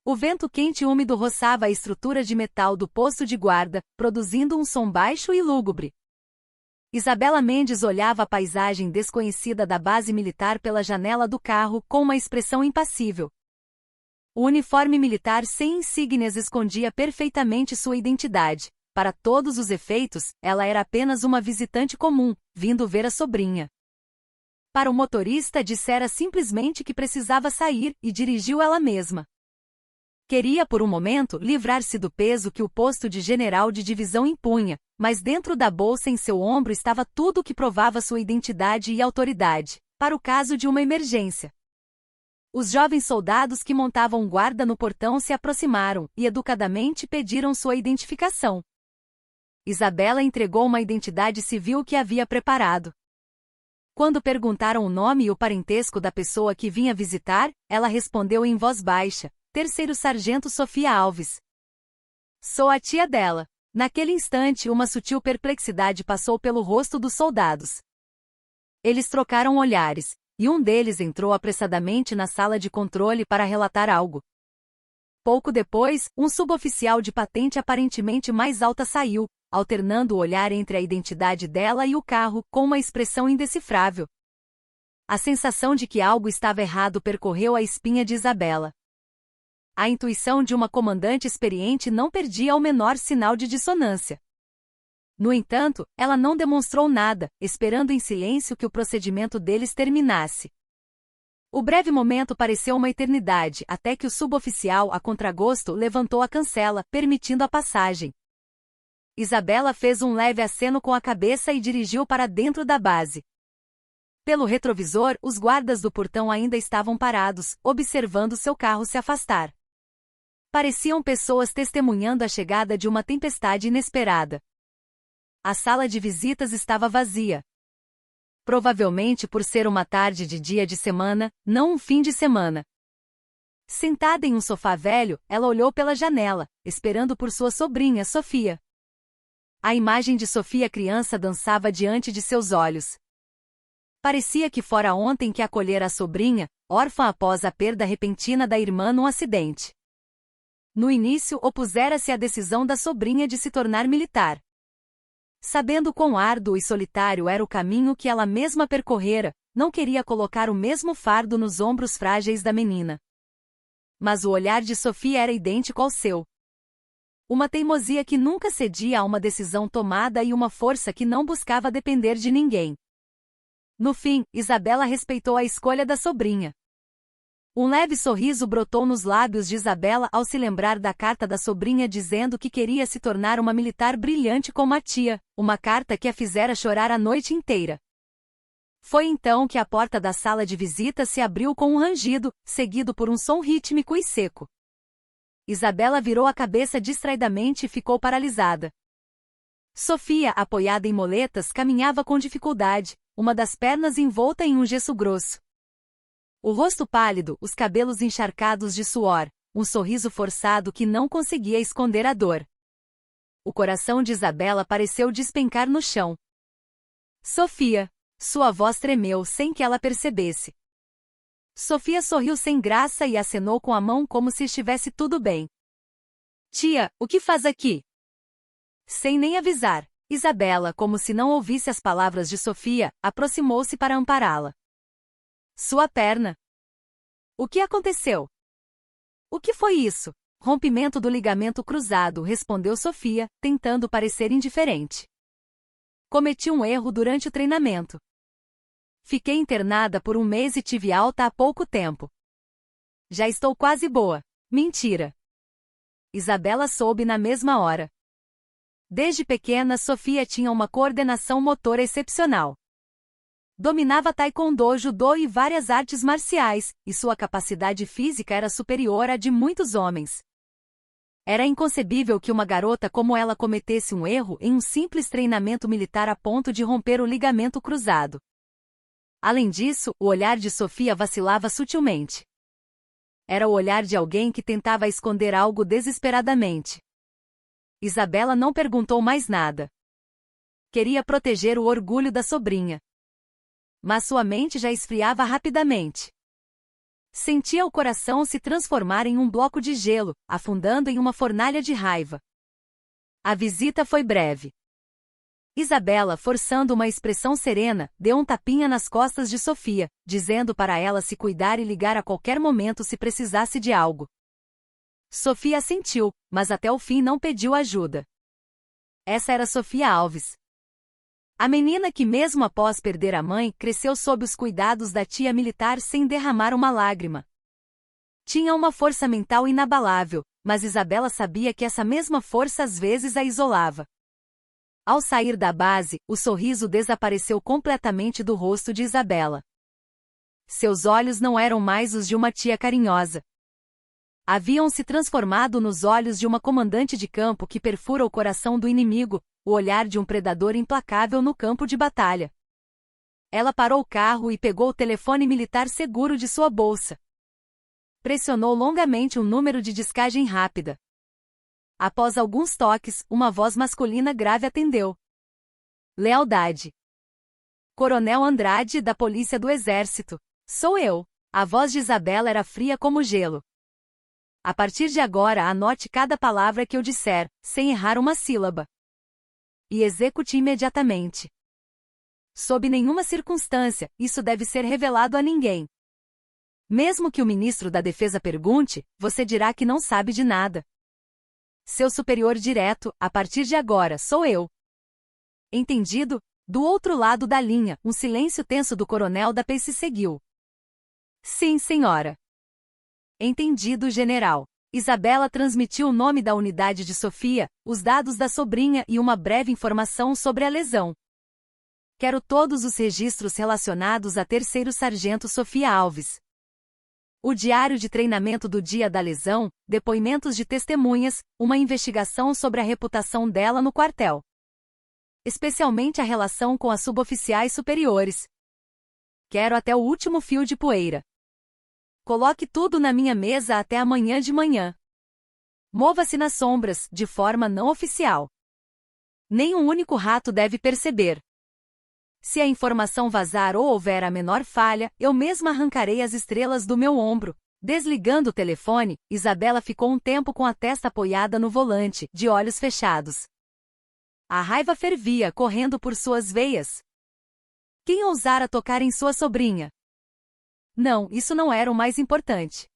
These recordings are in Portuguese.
O vento quente e úmido roçava a estrutura de metal do posto de guarda, produzindo um som baixo e lúgubre. Isabela Mendes olhava a paisagem desconhecida da base militar pela janela do carro com uma expressão impassível. O uniforme militar sem insígnias escondia perfeitamente sua identidade. Para todos os efeitos, ela era apenas uma visitante comum, vindo ver a sobrinha. Para o motorista, dissera simplesmente que precisava sair e dirigiu ela mesma. Queria por um momento livrar-se do peso que o posto de general de divisão impunha, mas dentro da bolsa em seu ombro estava tudo o que provava sua identidade e autoridade, para o caso de uma emergência. Os jovens soldados que montavam guarda no portão se aproximaram e educadamente pediram sua identificação. Isabela entregou uma identidade civil que havia preparado. Quando perguntaram o nome e o parentesco da pessoa que vinha visitar, ela respondeu em voz baixa: Terceiro Sargento Sofia Alves. Sou a tia dela. Naquele instante, uma sutil perplexidade passou pelo rosto dos soldados. Eles trocaram olhares, e um deles entrou apressadamente na sala de controle para relatar algo. Pouco depois, um suboficial de patente aparentemente mais alta saiu, alternando o olhar entre a identidade dela e o carro, com uma expressão indecifrável. A sensação de que algo estava errado percorreu a espinha de Isabela. A intuição de uma comandante experiente não perdia o menor sinal de dissonância. No entanto, ela não demonstrou nada, esperando em silêncio que o procedimento deles terminasse. O breve momento pareceu uma eternidade, até que o suboficial, a contragosto, levantou a cancela, permitindo a passagem. Isabela fez um leve aceno com a cabeça e dirigiu para dentro da base. Pelo retrovisor, os guardas do portão ainda estavam parados, observando seu carro se afastar. Pareciam pessoas testemunhando a chegada de uma tempestade inesperada. A sala de visitas estava vazia. Provavelmente por ser uma tarde de dia de semana, não um fim de semana. Sentada em um sofá velho, ela olhou pela janela, esperando por sua sobrinha, Sofia. A imagem de Sofia criança dançava diante de seus olhos. Parecia que fora ontem que acolhera a sobrinha, órfã após a perda repentina da irmã num acidente. No início, opusera-se à decisão da sobrinha de se tornar militar. Sabendo quão árduo e solitário era o caminho que ela mesma percorrera, não queria colocar o mesmo fardo nos ombros frágeis da menina. Mas o olhar de Sofia era idêntico ao seu. Uma teimosia que nunca cedia a uma decisão tomada e uma força que não buscava depender de ninguém. No fim, Isabela respeitou a escolha da sobrinha. Um leve sorriso brotou nos lábios de Isabela ao se lembrar da carta da sobrinha dizendo que queria se tornar uma militar brilhante como a tia, uma carta que a fizera chorar a noite inteira. Foi então que a porta da sala de visitas se abriu com um rangido, seguido por um som rítmico e seco. Isabela virou a cabeça distraidamente e ficou paralisada. Sofia, apoiada em moletas, caminhava com dificuldade, uma das pernas envolta em um gesso grosso. O rosto pálido, os cabelos encharcados de suor, um sorriso forçado que não conseguia esconder a dor. O coração de Isabela pareceu despencar no chão. Sofia! Sua voz tremeu sem que ela percebesse. Sofia sorriu sem graça e acenou com a mão como se estivesse tudo bem. Tia, o que faz aqui? Sem nem avisar, Isabela, como se não ouvisse as palavras de Sofia, aproximou-se para ampará-la. Sua perna. O que aconteceu? O que foi isso? Rompimento do ligamento cruzado, respondeu Sofia, tentando parecer indiferente. Cometi um erro durante o treinamento. Fiquei internada por um mês e tive alta há pouco tempo. Já estou quase boa. Mentira. Isabela soube na mesma hora. Desde pequena, Sofia tinha uma coordenação motora excepcional. Dominava taekwondo, judô e várias artes marciais, e sua capacidade física era superior à de muitos homens. Era inconcebível que uma garota como ela cometesse um erro em um simples treinamento militar a ponto de romper o ligamento cruzado. Além disso, o olhar de Sofia vacilava sutilmente. Era o olhar de alguém que tentava esconder algo desesperadamente. Isabela não perguntou mais nada. Queria proteger o orgulho da sobrinha. Mas sua mente já esfriava rapidamente. Sentia o coração se transformar em um bloco de gelo, afundando em uma fornalha de raiva. A visita foi breve. Isabela, forçando uma expressão serena, deu um tapinha nas costas de Sofia, dizendo para ela se cuidar e ligar a qualquer momento se precisasse de algo. Sofia assentiu, mas até o fim não pediu ajuda. Essa era Sofia Alves. A menina que, mesmo após perder a mãe, cresceu sob os cuidados da tia militar sem derramar uma lágrima. Tinha uma força mental inabalável, mas Isabela sabia que essa mesma força às vezes a isolava. Ao sair da base, o sorriso desapareceu completamente do rosto de Isabela. Seus olhos não eram mais os de uma tia carinhosa. Haviam se transformado nos olhos de uma comandante de campo que perfura o coração do inimigo, o olhar de um predador implacável no campo de batalha. Ela parou o carro e pegou o telefone militar seguro de sua bolsa. Pressionou longamente um número de descagem rápida. Após alguns toques, uma voz masculina grave atendeu. Lealdade. Coronel Andrade, da Polícia do Exército. Sou eu. A voz de Isabela era fria como gelo. A partir de agora, anote cada palavra que eu disser, sem errar uma sílaba. E execute imediatamente. Sob nenhuma circunstância, isso deve ser revelado a ninguém. Mesmo que o ministro da Defesa pergunte, você dirá que não sabe de nada. Seu superior direto, a partir de agora, sou eu. Entendido? Do outro lado da linha, um silêncio tenso do coronel da PM se seguiu. Sim, senhora. Entendido, general. Isabela transmitiu o nome da unidade de Sofia, os dados da sobrinha e uma breve informação sobre a lesão. Quero todos os registros relacionados a terceiro sargento Sofia Alves. O diário de treinamento do dia da lesão, depoimentos de testemunhas, uma investigação sobre a reputação dela no quartel. Especialmente a relação com as suboficiais superiores. Quero até o último fio de poeira. Coloque tudo na minha mesa até amanhã de manhã. Mova-se nas sombras, de forma não oficial. Nem um único rato deve perceber. Se a informação vazar ou houver a menor falha, eu mesma arrancarei as estrelas do meu ombro. Desligando o telefone, Isabela ficou um tempo com a testa apoiada no volante, de olhos fechados. A raiva fervia correndo por suas veias. Quem ousara tocar em sua sobrinha? Não, isso não era o mais importante.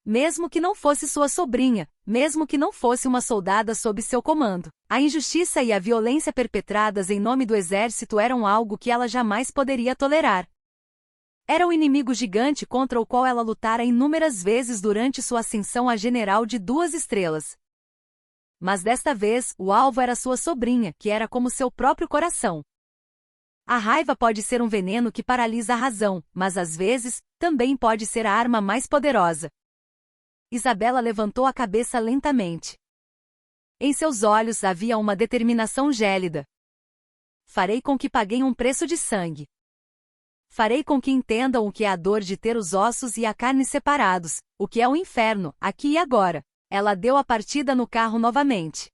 Mesmo que não fosse sua sobrinha, mesmo que não fosse uma soldada sob seu comando, a injustiça e a violência perpetradas em nome do exército eram algo que ela jamais poderia tolerar. Era o inimigo gigante contra o qual ela lutara inúmeras vezes durante sua ascensão a general de 2 estrelas. Mas desta vez, o alvo era sua sobrinha, que era como seu próprio coração. A raiva pode ser um veneno que paralisa a razão, mas às vezes, também pode ser a arma mais poderosa. Isabela levantou a cabeça lentamente. Em seus olhos havia uma determinação gélida. Farei com que paguem um preço de sangue. Farei com que entendam o que é a dor de ter os ossos e a carne separados, o que é o inferno, aqui e agora. Ela deu a partida no carro novamente.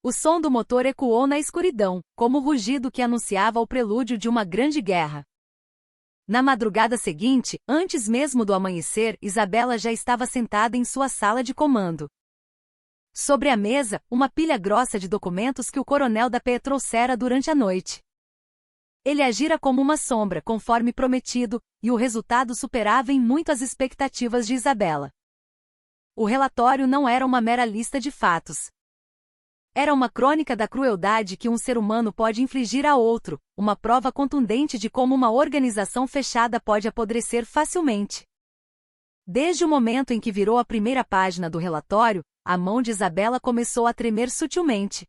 O som do motor ecoou na escuridão, como o rugido que anunciava o prelúdio de uma grande guerra. Na madrugada seguinte, antes mesmo do amanhecer, Isabela já estava sentada em sua sala de comando. Sobre a mesa, uma pilha grossa de documentos que o coronel da PM trouxera durante a noite. Ele agira como uma sombra, conforme prometido, e o resultado superava em muito as expectativas de Isabela. O relatório não era uma mera lista de fatos. Era uma crônica da crueldade que um ser humano pode infligir a outro, uma prova contundente de como uma organização fechada pode apodrecer facilmente. Desde o momento em que virou a primeira página do relatório, a mão de Isabela começou a tremer sutilmente.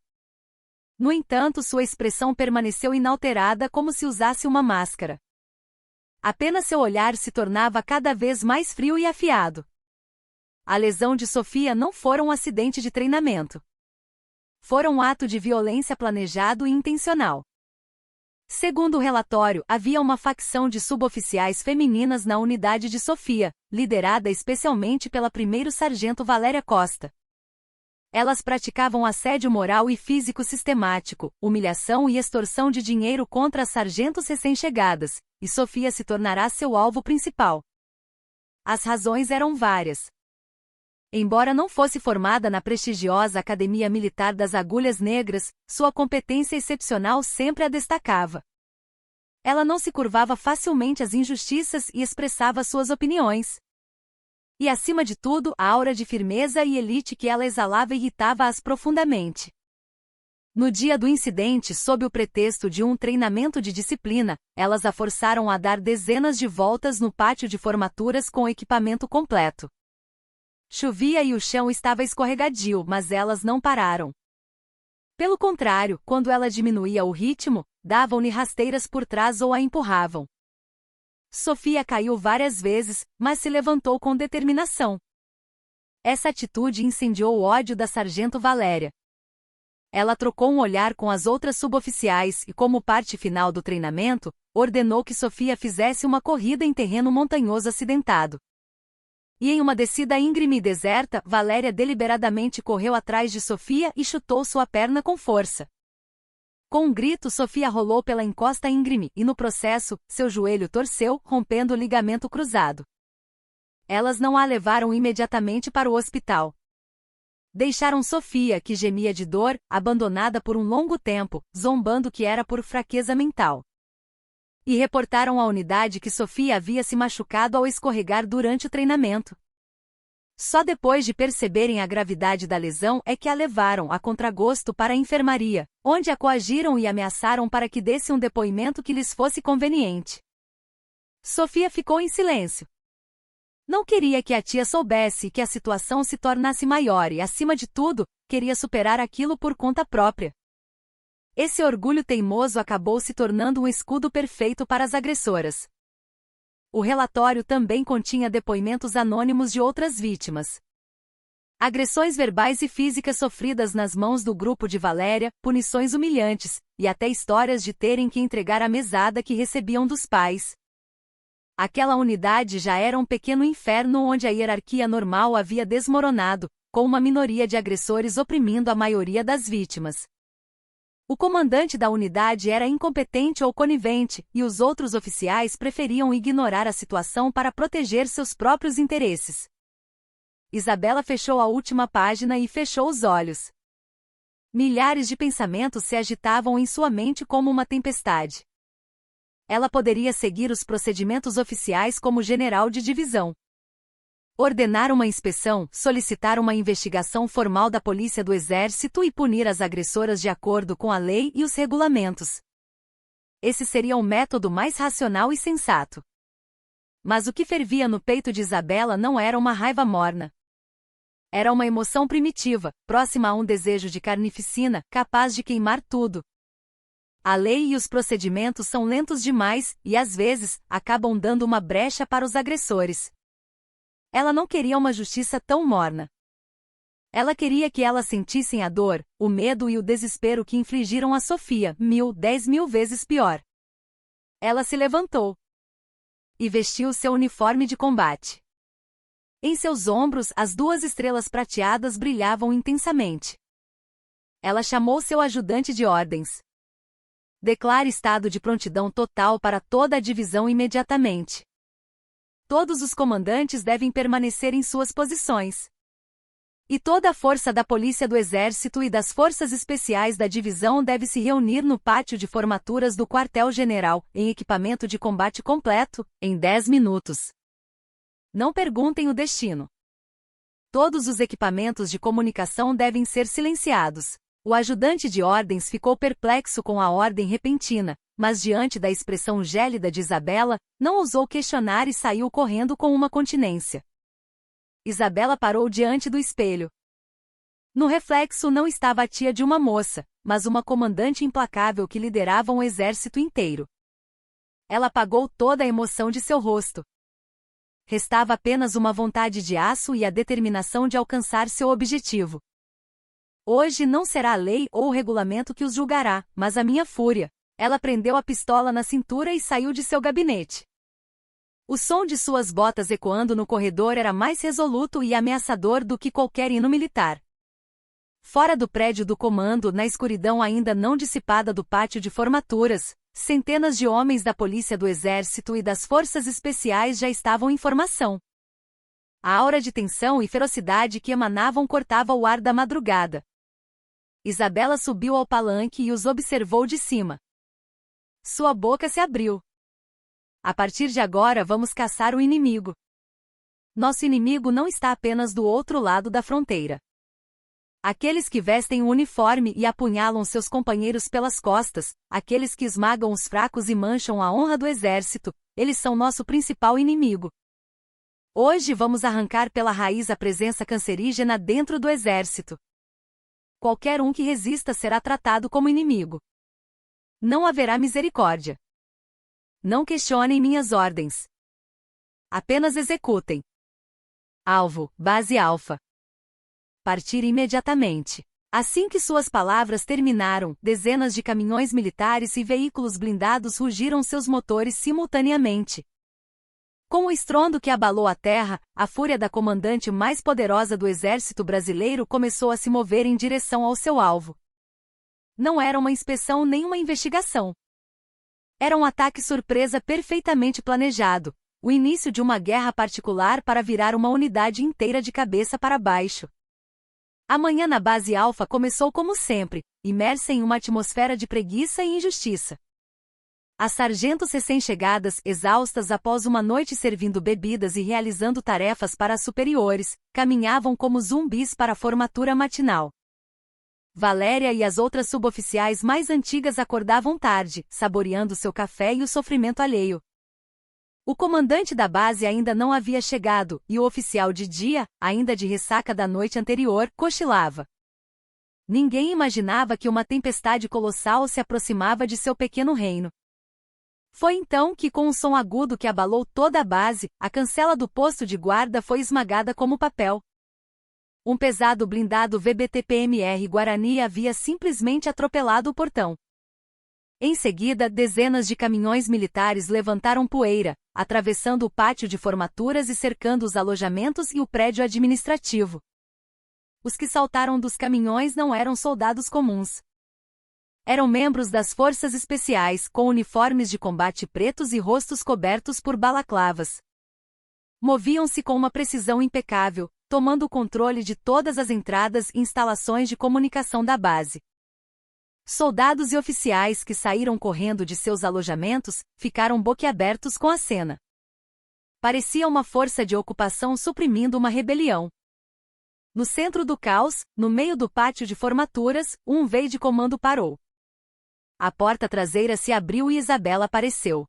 No entanto, sua expressão permaneceu inalterada como se usasse uma máscara. Apenas seu olhar se tornava cada vez mais frio e afiado. A lesão de Sofia não foi um acidente de treinamento. Foi um ato de violência planejado e intencional. Segundo o relatório, havia uma facção de suboficiais femininas na unidade de Sofia, liderada especialmente pela primeiro-sargento Valéria Costa. Elas praticavam assédio moral e físico sistemático, humilhação e extorsão de dinheiro contra as sargentos recém-chegadas, e Sofia se tornará seu alvo principal. As razões eram várias. Embora não fosse formada na prestigiosa Academia Militar das Agulhas Negras, sua competência excepcional sempre a destacava. Ela não se curvava facilmente às injustiças e expressava suas opiniões. E, acima de tudo, a aura de firmeza e elite que ela exalava irritava-as profundamente. No dia do incidente, sob o pretexto de um treinamento de disciplina, elas a forçaram a dar dezenas de voltas no pátio de formaturas com equipamento completo. Chovia e o chão estava escorregadio, mas elas não pararam. Pelo contrário, quando ela diminuía o ritmo, davam-lhe rasteiras por trás ou a empurravam. Sofia caiu várias vezes, mas se levantou com determinação. Essa atitude incendiou o ódio da sargento Valéria. Ela trocou um olhar com as outras suboficiais e, como parte final do treinamento, ordenou que Sofia fizesse uma corrida em terreno montanhoso acidentado. E em uma descida íngreme e deserta, Valéria deliberadamente correu atrás de Sofia e chutou sua perna com força. Com um grito, Sofia rolou pela encosta íngreme e, no processo, seu joelho torceu, rompendo o ligamento cruzado. Elas não a levaram imediatamente para o hospital. Deixaram Sofia, que gemia de dor, abandonada por um longo tempo, zombando que era por fraqueza mental. E reportaram à unidade que Sofia havia se machucado ao escorregar durante o treinamento. Só depois de perceberem a gravidade da lesão é que a levaram, a contragosto, para a enfermaria, onde a coagiram e ameaçaram para que desse um depoimento que lhes fosse conveniente. Sofia ficou em silêncio. Não queria que a tia soubesse que a situação se tornasse maior e, acima de tudo, queria superar aquilo por conta própria. Esse orgulho teimoso acabou se tornando um escudo perfeito para as agressoras. O relatório também continha depoimentos anônimos de outras vítimas. Agressões verbais e físicas sofridas nas mãos do grupo de Valéria, punições humilhantes, e até histórias de terem que entregar a mesada que recebiam dos pais. Aquela unidade já era um pequeno inferno onde a hierarquia normal havia desmoronado, com uma minoria de agressores oprimindo a maioria das vítimas. O comandante da unidade era incompetente ou conivente, e os outros oficiais preferiam ignorar a situação para proteger seus próprios interesses. Isabela fechou a última página e fechou os olhos. Milhares de pensamentos se agitavam em sua mente como uma tempestade. Ela poderia seguir os procedimentos oficiais como general de divisão. Ordenar uma inspeção, solicitar uma investigação formal da Polícia do Exército e punir as agressoras de acordo com a lei e os regulamentos. Esse seria o método mais racional e sensato. Mas o que fervia no peito de Isabela não era uma raiva morna. Era uma emoção primitiva, próxima a um desejo de carnificina, capaz de queimar tudo. A lei e os procedimentos são lentos demais e, às vezes, acabam dando uma brecha para os agressores. Ela não queria uma justiça tão morna. Ela queria que elas sentissem a dor, o medo e o desespero que infligiram a Sofia, 10.000 vezes pior. Ela se levantou e vestiu seu uniforme de combate. Em seus ombros, as 2 estrelas prateadas brilhavam intensamente. Ela chamou seu ajudante de ordens. Declare estado de prontidão total para toda a divisão imediatamente. Todos os comandantes devem permanecer em suas posições. E toda a força da Polícia do Exército e das Forças Especiais da divisão deve se reunir no pátio de formaturas do quartel-general, em equipamento de combate completo, em 10 minutos. Não perguntem o destino. Todos os equipamentos de comunicação devem ser silenciados. O ajudante de ordens ficou perplexo com a ordem repentina, mas diante da expressão gélida de Isabela, não ousou questionar e saiu correndo com uma continência. Isabela parou diante do espelho. No reflexo não estava a tia de uma moça, mas uma comandante implacável que liderava um exército inteiro. Ela apagou toda a emoção de seu rosto. Restava apenas uma vontade de aço e a determinação de alcançar seu objetivo. Hoje não será a lei ou o regulamento que os julgará, mas a minha fúria. Ela prendeu a pistola na cintura e saiu de seu gabinete. O som de suas botas ecoando no corredor era mais resoluto e ameaçador do que qualquer hino militar. Fora do prédio do comando, na escuridão ainda não dissipada do pátio de formaturas, centenas de homens da Polícia do Exército e das Forças Especiais já estavam em formação. A aura de tensão e ferocidade que emanavam cortava o ar da madrugada. Isabela subiu ao palanque e os observou de cima. Sua boca se abriu. A partir de agora vamos caçar o inimigo. Nosso inimigo não está apenas do outro lado da fronteira. Aqueles que vestem o uniforme e apunhalam seus companheiros pelas costas, aqueles que esmagam os fracos e mancham a honra do exército, eles são nosso principal inimigo. Hoje vamos arrancar pela raiz a presença cancerígena dentro do exército. Qualquer um que resista será tratado como inimigo. Não haverá misericórdia. Não questionem minhas ordens. Apenas executem. Alvo, base alfa. Partir imediatamente. Assim que suas palavras terminaram, dezenas de caminhões militares e veículos blindados rugiram seus motores simultaneamente. Com o estrondo que abalou a terra, a fúria da comandante mais poderosa do exército brasileiro começou a se mover em direção ao seu alvo. Não era uma inspeção nem uma investigação. Era um ataque surpresa perfeitamente planejado, o início de uma guerra particular para virar uma unidade inteira de cabeça para baixo. A manhã na base Alfa começou como sempre, imersa em uma atmosfera de preguiça e injustiça. As sargentos recém-chegadas, exaustas após uma noite servindo bebidas e realizando tarefas para as superiores, caminhavam como zumbis para a formatura matinal. Valéria e as outras suboficiais mais antigas acordavam tarde, saboreando seu café e o sofrimento alheio. O comandante da base ainda não havia chegado, e o oficial de dia, ainda de ressaca da noite anterior, cochilava. Ninguém imaginava que uma tempestade colossal se aproximava de seu pequeno reino. Foi então que, com um som agudo que abalou toda a base, a cancela do posto de guarda foi esmagada como papel. Um pesado blindado VBT-PMR Guarani havia simplesmente atropelado o portão. Em seguida, dezenas de caminhões militares levantaram poeira, atravessando o pátio de formaturas e cercando os alojamentos e o prédio administrativo. Os que saltaram dos caminhões não eram soldados comuns. Eram membros das forças especiais, com uniformes de combate pretos e rostos cobertos por balaclavas. Moviam-se com uma precisão impecável, tomando o controle de todas as entradas e instalações de comunicação da base. Soldados e oficiais que saíram correndo de seus alojamentos, ficaram boquiabertos com a cena. Parecia uma força de ocupação suprimindo uma rebelião. No centro do caos, no meio do pátio de formaturas, um V de comando parou. A porta traseira se abriu e Isabela apareceu.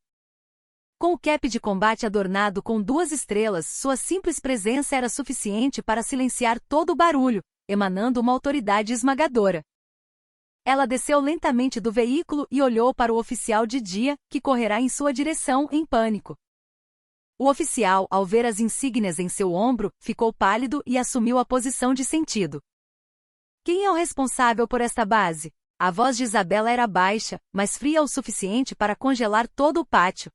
Com o cap de combate adornado com 2 estrelas, sua simples presença era suficiente para silenciar todo o barulho, emanando uma autoridade esmagadora. Ela desceu lentamente do veículo e olhou para o oficial de dia, que correrá em sua direção em pânico. O oficial, ao ver as insígnias em seu ombro, ficou pálido e assumiu a posição de sentido. Quem é o responsável por esta base? A voz de Isabela era baixa, mas fria o suficiente para congelar todo o pátio.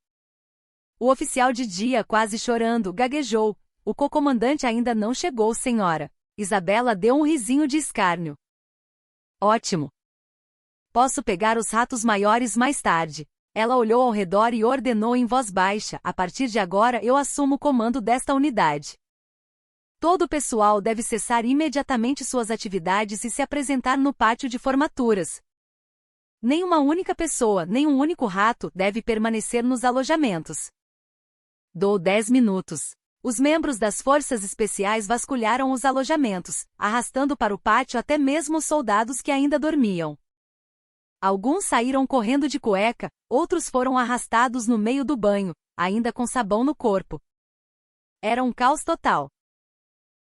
O oficial de dia, quase chorando, gaguejou. O co-comandante ainda não chegou, senhora. Isabela deu um risinho de escárnio. Ótimo. Posso pegar os ratos maiores mais tarde. Ela olhou ao redor e ordenou em voz baixa: a partir de agora eu assumo o comando desta unidade. Todo o pessoal deve cessar imediatamente suas atividades e se apresentar no pátio de formaturas. Nenhuma única pessoa, nem um único rato, deve permanecer nos alojamentos. Dou 10 minutos. Os membros das forças especiais vasculharam os alojamentos, arrastando para o pátio até mesmo os soldados que ainda dormiam. Alguns saíram correndo de cueca, outros foram arrastados no meio do banho, ainda com sabão no corpo. Era um caos total.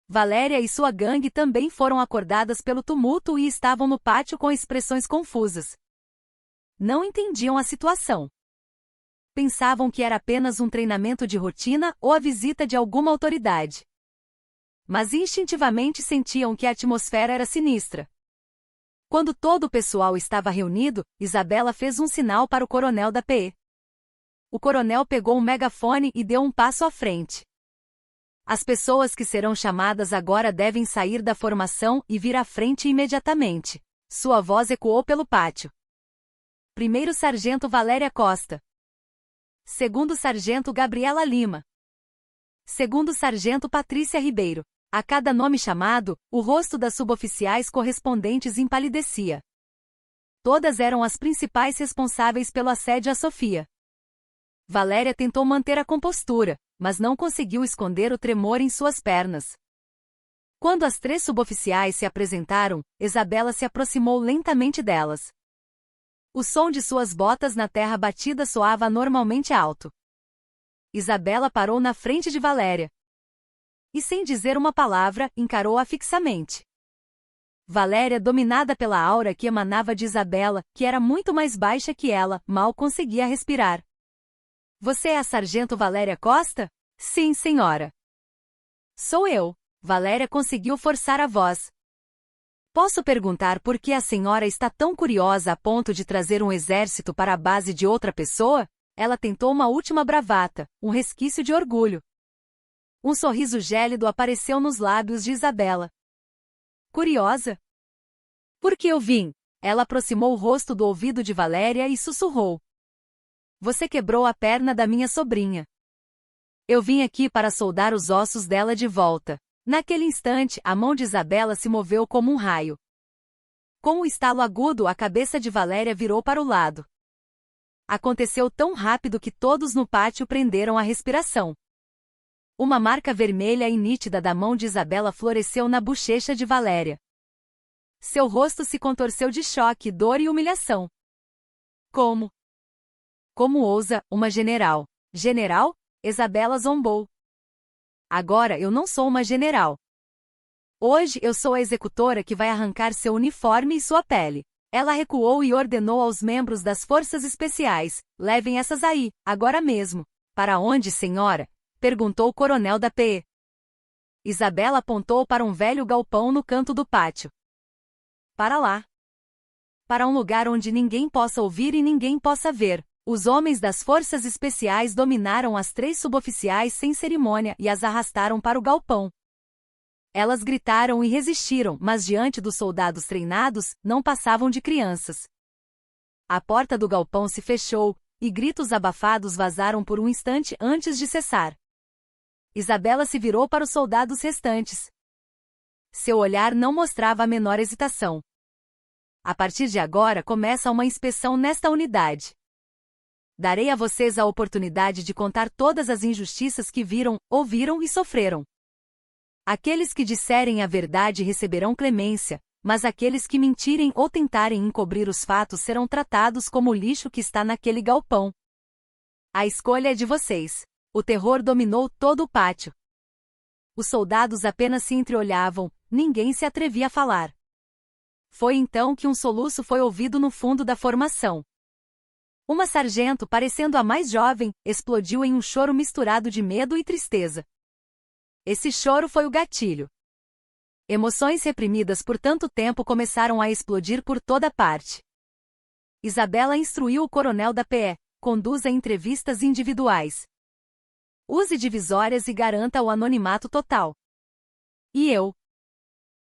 Valéria e sua gangue também foram acordadas pelo tumulto e estavam no pátio com expressões confusas. Não entendiam a situação. Pensavam que era apenas um treinamento de rotina ou a visita de alguma autoridade. Mas instintivamente sentiam que a atmosfera era sinistra. Quando todo o pessoal estava reunido, Isabela fez um sinal para o coronel da PE. O coronel pegou um megafone e deu um passo à frente. As pessoas que serão chamadas agora devem sair da formação e vir à frente imediatamente. Sua voz ecoou pelo pátio. Primeiro Sargento Valéria Costa. Segundo Sargento Gabriela Lima. Segundo Sargento Patrícia Ribeiro, a cada nome chamado, o rosto das suboficiais correspondentes empalidecia. Todas eram as principais responsáveis pelo assédio a Sofia. Valéria tentou manter a compostura, mas não conseguiu esconder o tremor em suas pernas. Quando as 3 suboficiais se apresentaram, Isabela se aproximou lentamente delas. O som de suas botas na terra batida soava anormalmente alto. Isabela parou na frente de Valéria. E sem dizer uma palavra, encarou-a fixamente. Valéria, dominada pela aura que emanava de Isabela, que era muito mais baixa que ela, mal conseguia respirar. Você é a Sargento Valéria Costa? Sim, senhora. Sou eu. Valéria conseguiu forçar a voz. Posso perguntar por que a senhora está tão curiosa a ponto de trazer um exército para a base de outra pessoa? Ela tentou uma última bravata, um resquício de orgulho. Um sorriso gélido apareceu nos lábios de Isabela. Curiosa? Por que eu vim? Ela aproximou o rosto do ouvido de Valéria e sussurrou. Você quebrou a perna da minha sobrinha. Eu vim aqui para soldar os ossos dela de volta. Naquele instante, a mão de Isabela se moveu como um raio. Com um estalo agudo, a cabeça de Valéria virou para o lado. Aconteceu tão rápido que todos no pátio prenderam a respiração. Uma marca vermelha e nítida da mão de Isabela floresceu na bochecha de Valéria. Seu rosto se contorceu de choque, dor e humilhação. Como? Como ousa, uma general? General? Isabela zombou. Agora eu não sou uma general. Hoje eu sou a executora que vai arrancar seu uniforme e sua pele. Ela recuou e ordenou aos membros das forças especiais, levem essas aí, agora mesmo. Para onde, senhora? Perguntou o coronel da PE. Isabela apontou para um velho galpão no canto do pátio. Para lá. Para um lugar onde ninguém possa ouvir e ninguém possa ver. Os homens das forças especiais dominaram as 3 suboficiais sem cerimônia e as arrastaram para o galpão. Elas gritaram e resistiram, mas diante dos soldados treinados, não passavam de crianças. A porta do galpão se fechou, e gritos abafados vazaram por um instante antes de cessar. Isabela se virou para os soldados restantes. Seu olhar não mostrava a menor hesitação. A partir de agora começa uma inspeção nesta unidade. Darei a vocês a oportunidade de contar todas as injustiças que viram, ouviram e sofreram. Aqueles que disserem a verdade receberão clemência, mas aqueles que mentirem ou tentarem encobrir os fatos serão tratados como o lixo que está naquele galpão. A escolha é de vocês. O terror dominou todo o pátio. Os soldados apenas se entreolhavam, ninguém se atrevia a falar. Foi então que um soluço foi ouvido no fundo da formação. Uma sargento, parecendo a mais jovem, explodiu em um choro misturado de medo e tristeza. Esse choro foi o gatilho. Emoções reprimidas por tanto tempo começaram a explodir por toda parte. Isabela instruiu o coronel da PE, conduza entrevistas individuais. Use divisórias e garanta o anonimato total. E eu?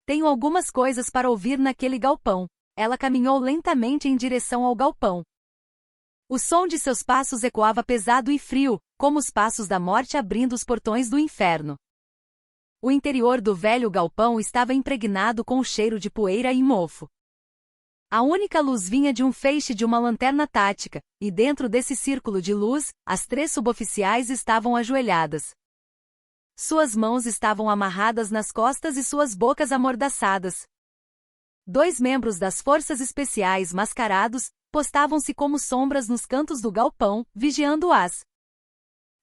Tenho algumas coisas para ouvir naquele galpão. Ela caminhou lentamente em direção ao galpão. O som de seus passos ecoava pesado e frio, como os passos da morte abrindo os portões do inferno. O interior do velho galpão estava impregnado com o cheiro de poeira e mofo. A única luz vinha de um feixe de uma lanterna tática, e dentro desse círculo de luz, as 3 suboficiais estavam ajoelhadas. Suas mãos estavam amarradas nas costas e suas bocas amordaçadas. 2 membros das forças especiais mascarados, postavam-se como sombras nos cantos do galpão, vigiando-as.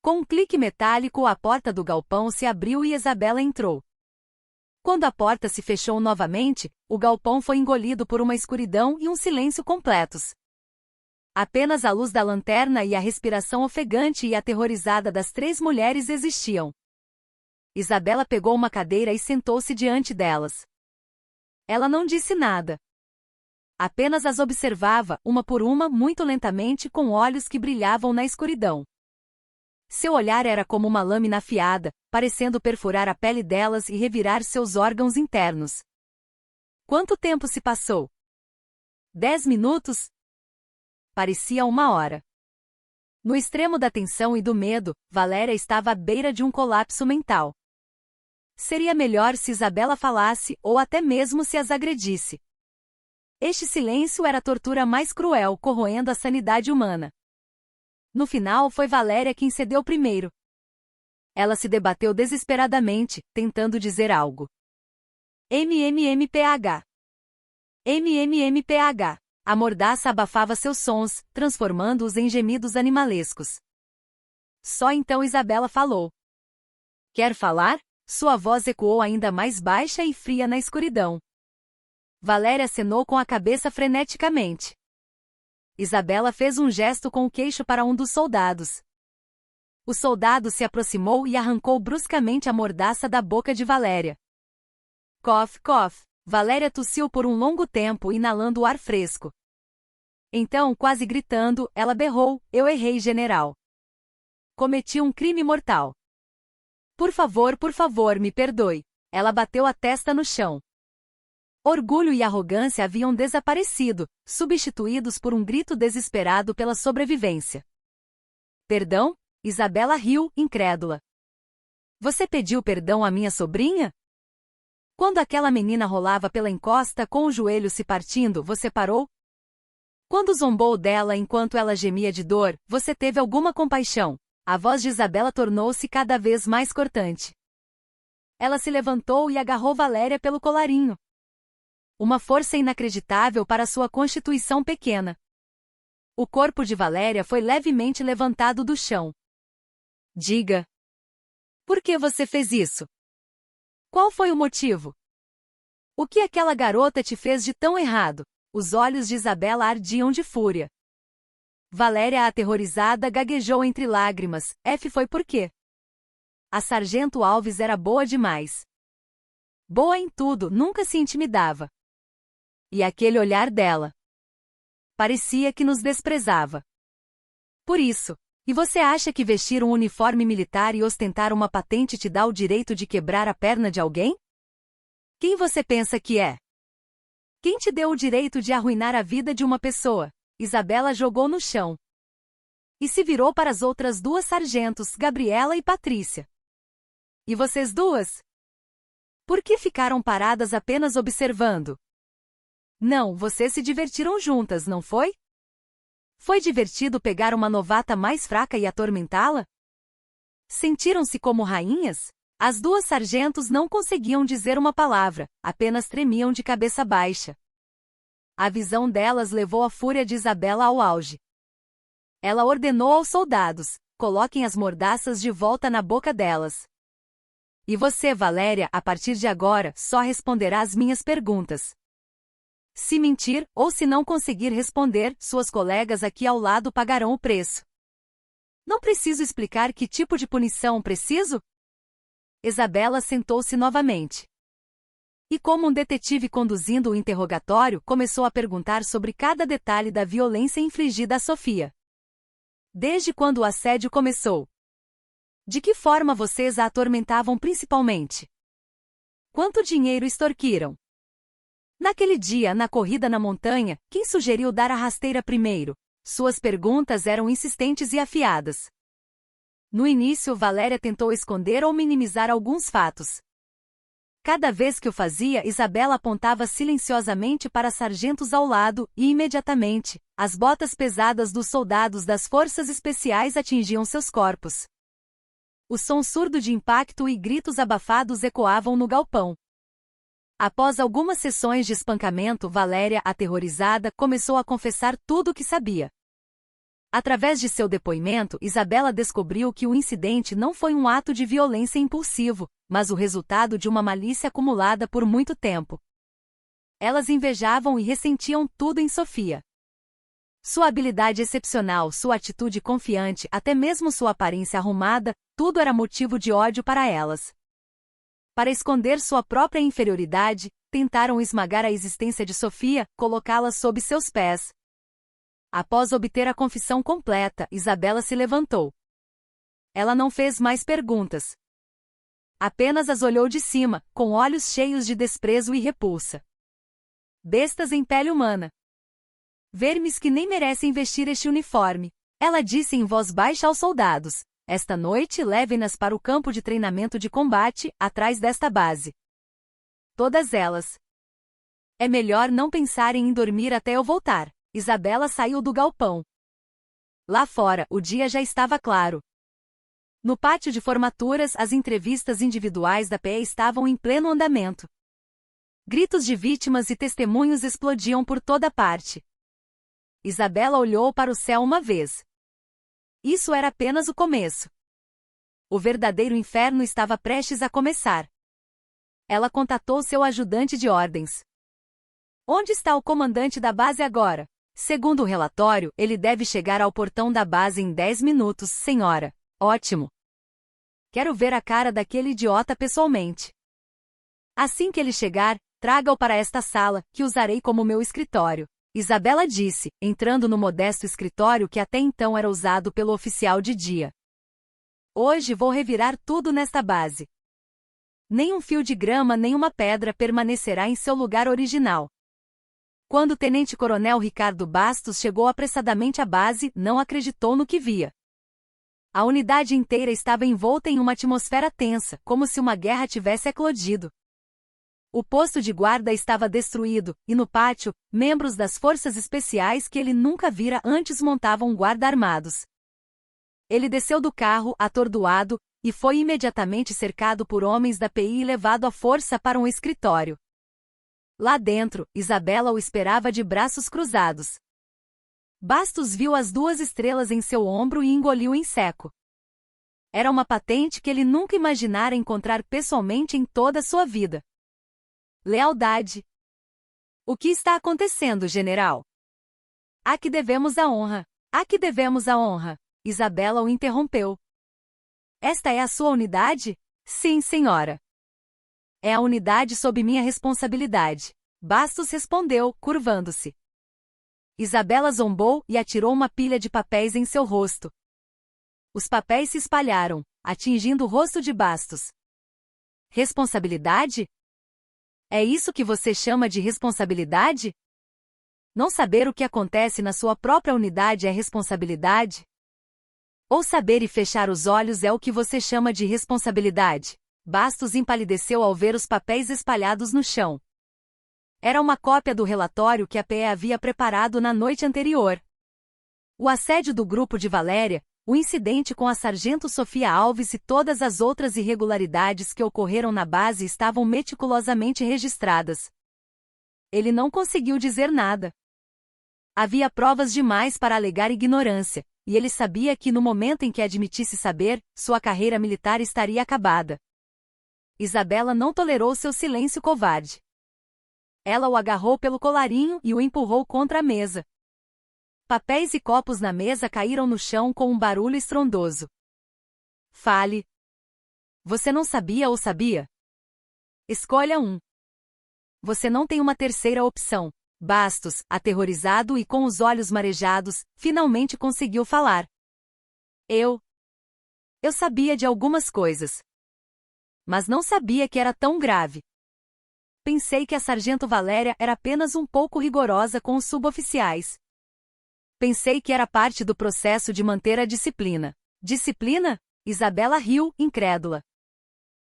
Com um clique metálico, a porta do galpão se abriu e Isabela entrou. Quando a porta se fechou novamente, o galpão foi engolido por uma escuridão e um silêncio completos. Apenas a luz da lanterna e a respiração ofegante e aterrorizada das 3 mulheres existiam. Isabela pegou uma cadeira e sentou-se diante delas. Ela não disse nada. Apenas as observava, uma por uma, muito lentamente, com olhos que brilhavam na escuridão. Seu olhar era como uma lâmina afiada, parecendo perfurar a pele delas e revirar seus órgãos internos. Quanto tempo se passou? 10 minutos? Parecia 1 hora. No extremo da tensão e do medo, Valéria estava à beira de um colapso mental. Seria melhor se Isabela falasse ou até mesmo se as agredisse. Este silêncio era a tortura mais cruel, corroendo a sanidade humana. No final foi Valéria quem cedeu primeiro. Ela se debateu desesperadamente, tentando dizer algo. MMMPH. MMMPH. A mordaça abafava seus sons, transformando-os em gemidos animalescos. Só então Isabela falou. Quer falar? Sua voz ecoou ainda mais baixa e fria na escuridão. Valéria acenou com a cabeça freneticamente. Isabela fez um gesto com o queixo para um dos soldados. O soldado se aproximou e arrancou bruscamente a mordaça da boca de Valéria. Cough, cough. Valéria tossiu por um longo tempo, inalando o ar fresco. Então, quase gritando, ela berrou, eu errei, general. Cometi um crime mortal. Por favor, me perdoe. Ela bateu a testa no chão. Orgulho e arrogância haviam desaparecido, substituídos por um grito desesperado pela sobrevivência. Perdão? Isabela riu, incrédula. Você pediu perdão à minha sobrinha? Quando aquela menina rolava pela encosta com o joelho se partindo, você parou? Quando zombou dela enquanto ela gemia de dor, você teve alguma compaixão? A voz de Isabela tornou-se cada vez mais cortante. Ela se levantou e agarrou Valéria pelo colarinho. Uma força inacreditável para sua constituição pequena. O corpo de Valéria foi levemente levantado do chão. Diga. Por que você fez isso? Qual foi o motivo? O que aquela garota te fez de tão errado? Os olhos de Isabela ardiam de fúria. Valéria, aterrorizada, gaguejou entre lágrimas. Foi por quê? A Sargento Alves era boa demais. Boa em tudo, nunca se intimidava. E aquele olhar dela. Parecia que nos desprezava. Por isso. E você acha que vestir um uniforme militar e ostentar uma patente te dá o direito de quebrar a perna de alguém? Quem você pensa que é? Quem te deu o direito de arruinar a vida de uma pessoa? Isabela jogou no chão. E se virou para as outras duas sargentos, Gabriela e Patrícia. E vocês duas? Por que ficaram paradas apenas observando? Não, vocês se divertiram juntas, não foi? Foi divertido pegar uma novata mais fraca e atormentá-la? Sentiram-se como rainhas? As duas sargentos não conseguiam dizer uma palavra, apenas tremiam de cabeça baixa. A visão delas levou a fúria de Isabela ao auge. Ela ordenou aos soldados, coloquem as mordaças de volta na boca delas. E você, Valéria, a partir de agora, só responderá às minhas perguntas. Se mentir, ou se não conseguir responder, suas colegas aqui ao lado pagarão o preço. Não preciso explicar que tipo de punição preciso? Isabela sentou-se novamente. E como um detetive conduzindo o interrogatório, começou a perguntar sobre cada detalhe da violência infligida a Sofia. Desde quando o assédio começou? De que forma vocês a atormentavam principalmente? Quanto dinheiro extorquiram? Naquele dia, na corrida na montanha, quem sugeriu dar a rasteira primeiro? Suas perguntas eram insistentes e afiadas. No início, Valéria tentou esconder ou minimizar alguns fatos. Cada vez que o fazia, Isabela apontava silenciosamente para sargentos ao lado, e imediatamente, as botas pesadas dos soldados das forças especiais atingiam seus corpos. O som surdo de impacto e gritos abafados ecoavam no galpão. Após algumas sessões de espancamento, Valéria, aterrorizada, começou a confessar tudo o que sabia. Através de seu depoimento, Isabela descobriu que o incidente não foi um ato de violência impulsivo, mas o resultado de uma malícia acumulada por muito tempo. Elas invejavam e ressentiam tudo em Sofia. Sua habilidade excepcional, sua atitude confiante, até mesmo sua aparência arrumada, tudo era motivo de ódio para elas. Para esconder sua própria inferioridade, tentaram esmagar a existência de Sofia, colocá-la sob seus pés. Após obter a confissão completa, Isabela se levantou. Ela não fez mais perguntas. Apenas as olhou de cima, com olhos cheios de desprezo e repulsa. Bestas em pele humana. Vermes que nem merecem vestir este uniforme. Ela disse em voz baixa aos soldados: esta noite levem-nas para o campo de treinamento de combate, atrás desta base. Todas elas. É melhor não pensarem em dormir até eu voltar. Isabela saiu do galpão. Lá fora, o dia já estava claro. No pátio de formaturas, as entrevistas individuais da PE estavam em pleno andamento. Gritos de vítimas e testemunhos explodiam por toda parte. Isabela olhou para o céu uma vez. Isso era apenas o começo. O verdadeiro inferno estava prestes a começar. Ela contatou seu ajudante de ordens. Onde está o comandante da base agora? Segundo o relatório, ele deve chegar ao portão da base em 10 minutos, senhora. Ótimo. Quero ver a cara daquele idiota pessoalmente. Assim que ele chegar, traga-o para esta sala, que usarei como meu escritório. Isabela disse, entrando no modesto escritório que até então era usado pelo oficial de dia. Hoje vou revirar tudo nesta base. Nem um fio de grama nem uma pedra permanecerá em seu lugar original. Quando o tenente-coronel Ricardo Bastos chegou apressadamente à base, não acreditou no que via. A unidade inteira estava envolta em uma atmosfera tensa, como se uma guerra tivesse eclodido. O posto de guarda estava destruído, e no pátio, membros das forças especiais que ele nunca vira antes montavam guarda armados. Ele desceu do carro, atordoado, e foi imediatamente cercado por homens da PI e levado à força para um escritório. Lá dentro, Isabela o esperava de braços cruzados. Bastos viu as 2 estrelas em seu ombro e engoliu em seco. Era uma patente que ele nunca imaginara encontrar pessoalmente em toda a sua vida. Lealdade. O que está acontecendo, general? A que devemos a honra? A que devemos a honra? Isabela o interrompeu. Esta é a sua unidade? Sim, senhora. É a unidade sob minha responsabilidade. Bastos respondeu, curvando-se. Isabela zombou e atirou uma pilha de papéis em seu rosto. Os papéis se espalharam, atingindo o rosto de Bastos. Responsabilidade? É isso que você chama de responsabilidade? Não saber o que acontece na sua própria unidade é responsabilidade? Ou saber e fechar os olhos é o que você chama de responsabilidade? Bastos empalideceu ao ver os papéis espalhados no chão. Era uma cópia do relatório que a PE havia preparado na noite anterior. O assédio do grupo de Valéria, o incidente com a sargento Sofia Alves e todas as outras irregularidades que ocorreram na base estavam meticulosamente registradas. Ele não conseguiu dizer nada. Havia provas demais para alegar ignorância, e ele sabia que no momento em que admitisse saber, sua carreira militar estaria acabada. Isabela não tolerou seu silêncio covarde. Ela o agarrou pelo colarinho e o empurrou contra a mesa. Papéis e copos na mesa caíram no chão com um barulho estrondoso. Fale. Você não sabia ou sabia? Escolha um. Você não tem uma terceira opção. Bastos, aterrorizado e com os olhos marejados, finalmente conseguiu falar. Eu sabia de algumas coisas. Mas não sabia que era tão grave. Pensei que a sargento Valéria era apenas um pouco rigorosa com os suboficiais. Pensei que era parte do processo de manter a disciplina. Disciplina? Isabela riu, incrédula.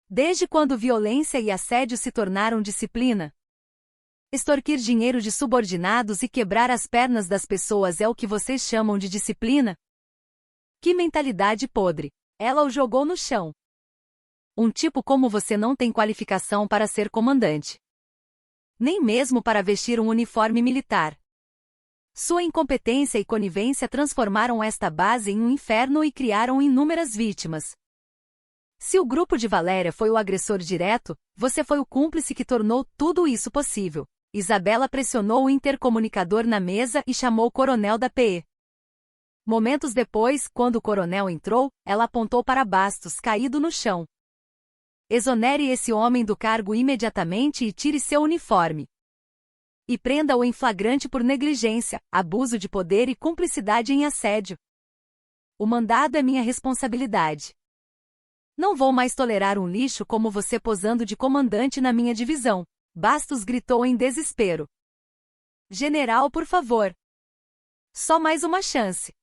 Desde quando violência e assédio se tornaram disciplina? Extorquir dinheiro de subordinados e quebrar as pernas das pessoas é o que vocês chamam de disciplina? Que mentalidade podre! Ela o jogou no chão. Um tipo como você não tem qualificação para ser comandante. Nem mesmo para vestir um uniforme militar. Sua incompetência e conivência transformaram esta base em um inferno e criaram inúmeras vítimas. Se o grupo de Valéria foi o agressor direto, você foi o cúmplice que tornou tudo isso possível. Isabela pressionou o intercomunicador na mesa e chamou o coronel da PE. Momentos depois, quando o coronel entrou, ela apontou para Bastos, caído no chão. Exonere esse homem do cargo imediatamente e tire seu uniforme. E prenda-o em flagrante por negligência, abuso de poder e cumplicidade em assédio. O mandado é minha responsabilidade. Não vou mais tolerar um lixo como você posando de comandante na minha divisão. Bastos gritou em desespero. General, por favor. Só mais uma chance.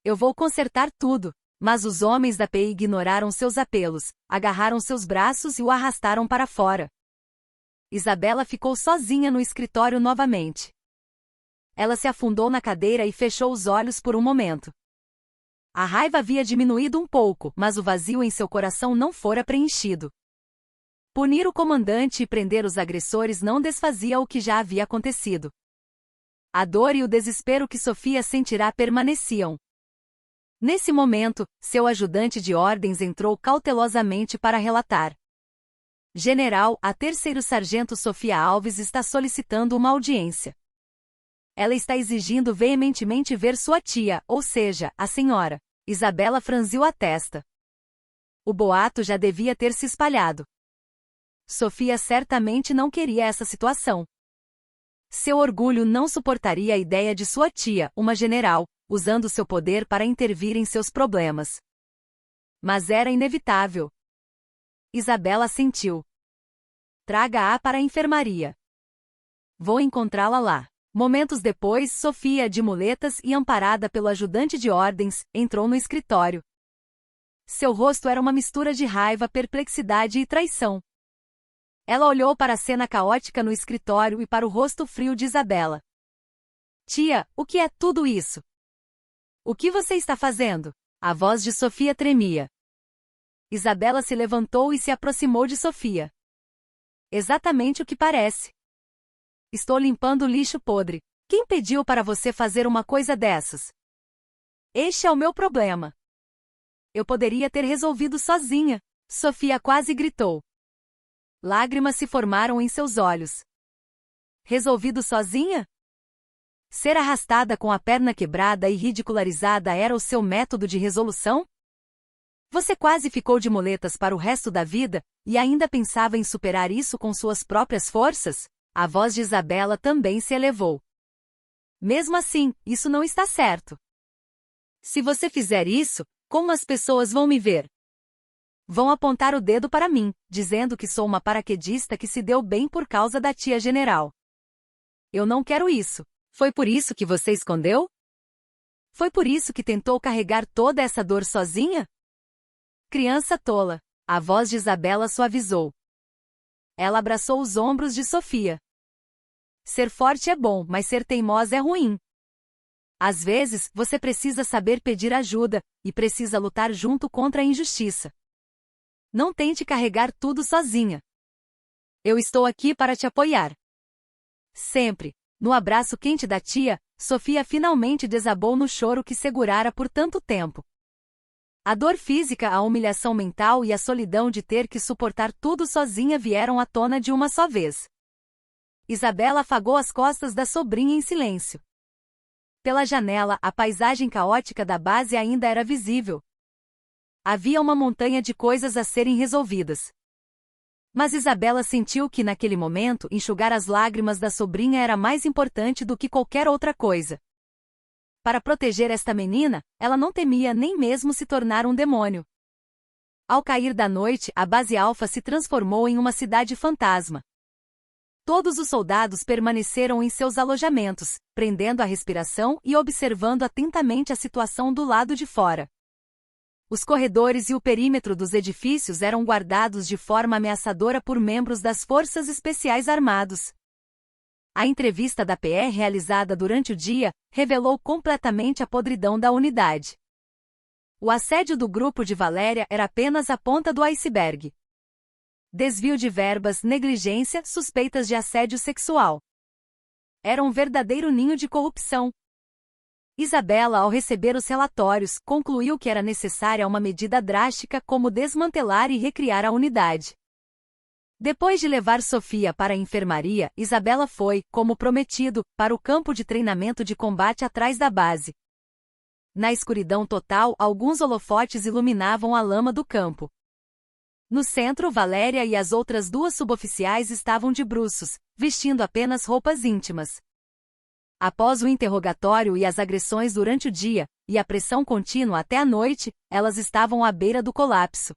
Eu vou consertar tudo. Mas os homens da PI ignoraram seus apelos, agarraram seus braços e o arrastaram para fora. Isabela ficou sozinha no escritório novamente. Ela se afundou na cadeira e fechou os olhos por um momento. A raiva havia diminuído um pouco, mas o vazio em seu coração não fora preenchido. Punir o comandante e prender os agressores não desfazia o que já havia acontecido. A dor e o desespero que Sofia sentirá permaneciam. Nesse momento, seu ajudante de ordens entrou cautelosamente para relatar. General, a terceiro-sargento Sofia Alves está solicitando uma audiência. Ela está exigindo veementemente ver sua tia, ou seja, a senhora. Isabela franziu a testa. O boato já devia ter se espalhado. Sofia certamente não queria essa situação. Seu orgulho não suportaria a ideia de sua tia, uma general, usando seu poder para intervir em seus problemas. Mas era inevitável. Isabela sentiu. Traga-a para a enfermaria. Vou encontrá-la lá. Momentos depois, Sofia, de muletas e amparada pelo ajudante de ordens, entrou no escritório. Seu rosto era uma mistura de raiva, perplexidade e traição. Ela olhou para a cena caótica no escritório e para o rosto frio de Isabela. Tia, o que é tudo isso? O que você está fazendo? A voz de Sofia tremia. Isabela se levantou e se aproximou de Sofia. Exatamente o que parece. Estou limpando o lixo podre. Quem pediu para você fazer uma coisa dessas? Este é o meu problema. Eu poderia ter resolvido sozinha. Sofia quase gritou. Lágrimas se formaram em seus olhos. Resolvido sozinha? Ser arrastada com a perna quebrada e ridicularizada era o seu método de resolução? Você quase ficou de muletas para o resto da vida, e ainda pensava em superar isso com suas próprias forças? A voz de Isabela também se elevou. Mesmo assim, isso não está certo. Se você fizer isso, como as pessoas vão me ver? Vão apontar o dedo para mim, dizendo que sou uma paraquedista que se deu bem por causa da tia general. Eu não quero isso. Foi por isso que você escondeu? Foi por isso que tentou carregar toda essa dor sozinha? Criança tola. A voz de Isabela suavizou. Ela abraçou os ombros de Sofia. Ser forte é bom, mas ser teimosa é ruim. Às vezes, você precisa saber pedir ajuda, e precisa lutar junto contra a injustiça. Não tente carregar tudo sozinha. Eu estou aqui para te apoiar. Sempre. No abraço quente da tia, Sofia finalmente desabou no choro que segurara por tanto tempo. A dor física, a humilhação mental e a solidão de ter que suportar tudo sozinha vieram à tona de uma só vez. Isabela afagou as costas da sobrinha em silêncio. Pela janela, a paisagem caótica da base ainda era visível. Havia uma montanha de coisas a serem resolvidas. Mas Isabela sentiu que naquele momento enxugar as lágrimas da sobrinha era mais importante do que qualquer outra coisa. Para proteger esta menina, ela não temia nem mesmo se tornar um demônio. Ao cair da noite, a base Alfa se transformou em uma cidade fantasma. Todos os soldados permaneceram em seus alojamentos, prendendo a respiração e observando atentamente a situação do lado de fora. Os corredores e o perímetro dos edifícios eram guardados de forma ameaçadora por membros das Forças Especiais Armados. A entrevista da PR realizada durante o dia revelou completamente a podridão da unidade. O assédio do grupo de Valéria era apenas a ponta do iceberg. Desvio de verbas, negligência, suspeitas de assédio sexual. Era um verdadeiro ninho de corrupção. Isabela, ao receber os relatórios, concluiu que era necessária uma medida drástica como desmantelar e recriar a unidade. Depois de levar Sofia para a enfermaria, Isabela foi, como prometido, para o campo de treinamento de combate atrás da base. Na escuridão total, alguns holofotes iluminavam a lama do campo. No centro, Valéria e as outras duas suboficiais estavam de bruços, vestindo apenas roupas íntimas. Após o interrogatório e as agressões durante o dia, e a pressão contínua até a noite, elas estavam à beira do colapso.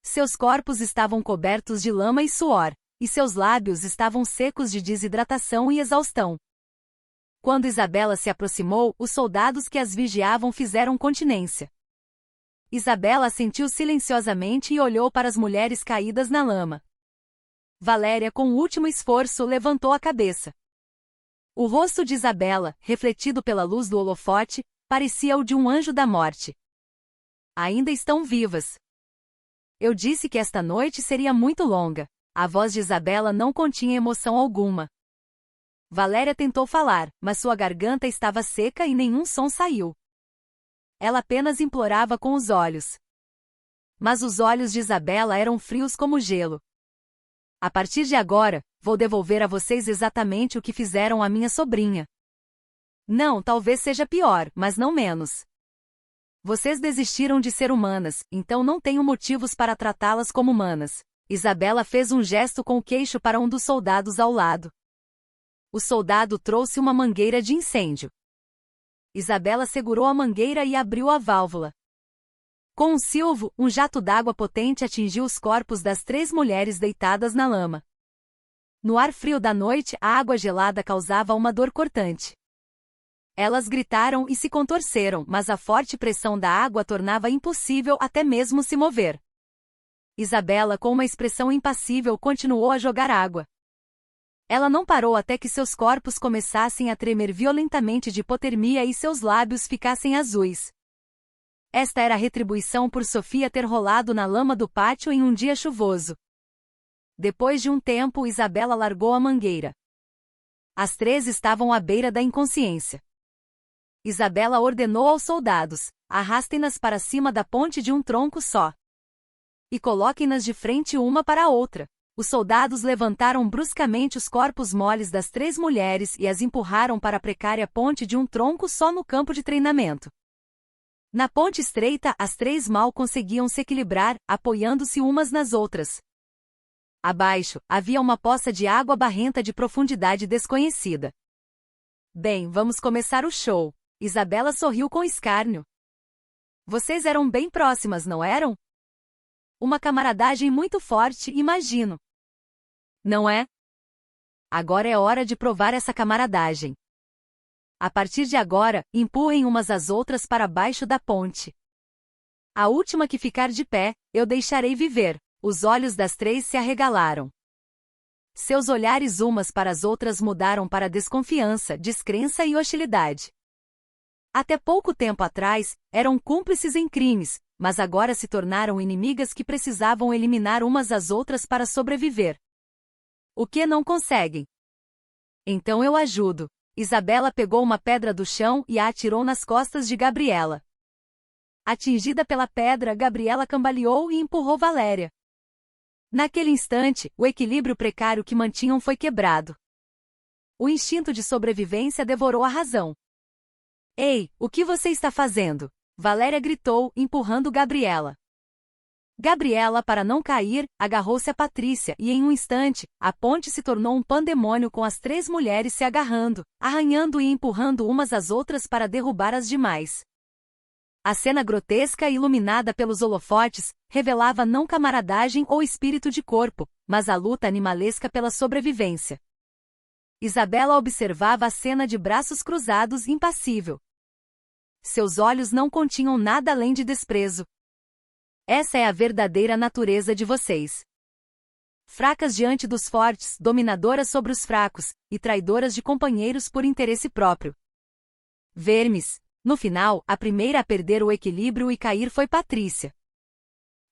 Seus corpos estavam cobertos de lama e suor, e seus lábios estavam secos de desidratação e exaustão. Quando Isabela se aproximou, os soldados que as vigiavam fizeram continência. Isabela assentiu silenciosamente e olhou para as mulheres caídas na lama. Valéria, com o último esforço, levantou a cabeça. O rosto de Isabela, refletido pela luz do holofote, parecia o de um anjo da morte. Ainda estão vivas. Eu disse que esta noite seria muito longa. A voz de Isabela não continha emoção alguma. Valéria tentou falar, mas sua garganta estava seca e nenhum som saiu. Ela apenas implorava com os olhos. Mas os olhos de Isabela eram frios como gelo. A partir de agora, vou devolver a vocês exatamente o que fizeram à minha sobrinha. Não, talvez seja pior, mas não menos. Vocês desistiram de ser humanas, então não tenho motivos para tratá-las como humanas. Isabela fez um gesto com o queixo para um dos soldados ao lado. O soldado trouxe uma mangueira de incêndio. Isabela segurou a mangueira e abriu a válvula. Com um silvo, um jato d'água potente atingiu os corpos das 3 mulheres deitadas na lama. No ar frio da noite, a água gelada causava uma dor cortante. Elas gritaram e se contorceram, mas a forte pressão da água tornava impossível até mesmo se mover. Isabela, com uma expressão impassível, continuou a jogar água. Ela não parou até que seus corpos começassem a tremer violentamente de hipotermia e seus lábios ficassem azuis. Esta era a retribuição por Sofia ter rolado na lama do pátio em um dia chuvoso. Depois de um tempo, Isabela largou a mangueira. As 3 estavam à beira da inconsciência. Isabela ordenou aos soldados: arrastem-nas para cima da ponte de um tronco só. E coloquem-nas de frente uma para a outra. Os soldados levantaram bruscamente os corpos moles das 3 mulheres e as empurraram para a precária ponte de um tronco só no campo de treinamento. Na ponte estreita, as 3 mal conseguiam se equilibrar, apoiando-se umas nas outras. Abaixo, havia uma poça de água barrenta de profundidade desconhecida. Bem, vamos começar o show. Isabela sorriu com escárnio. Vocês eram bem próximas, não eram? Uma camaradagem muito forte, imagino. Não é? Agora é hora de provar essa camaradagem. A partir de agora, empurrem umas às outras para baixo da ponte. A última que ficar de pé, eu deixarei viver. Os olhos das 3 se arregalaram. Seus olhares umas para as outras mudaram para desconfiança, descrença e hostilidade. Até pouco tempo atrás, eram cúmplices em crimes, mas agora se tornaram inimigas que precisavam eliminar umas às outras para sobreviver. O que não conseguem? Então eu ajudo. Isabela pegou uma pedra do chão e a atirou nas costas de Gabriela. Atingida pela pedra, Gabriela cambaleou e empurrou Valéria. Naquele instante, o equilíbrio precário que mantinham foi quebrado. O instinto de sobrevivência devorou a razão. Ei, o que você está fazendo? Valéria gritou, empurrando Gabriela. Gabriela, para não cair, agarrou-se a Patrícia e em um instante, a ponte se tornou um pandemônio com as 3 mulheres se agarrando, arranhando e empurrando umas às outras para derrubar as demais. A cena grotesca e iluminada pelos holofotes revelava não camaradagem ou espírito de corpo, mas a luta animalesca pela sobrevivência. Isabela observava a cena de braços cruzados, impassível. Seus olhos não continham nada além de desprezo. Essa é a verdadeira natureza de vocês. Fracas diante dos fortes, dominadoras sobre os fracos, e traidoras de companheiros por interesse próprio. Vermes. No final, a primeira a perder o equilíbrio e cair foi Patrícia.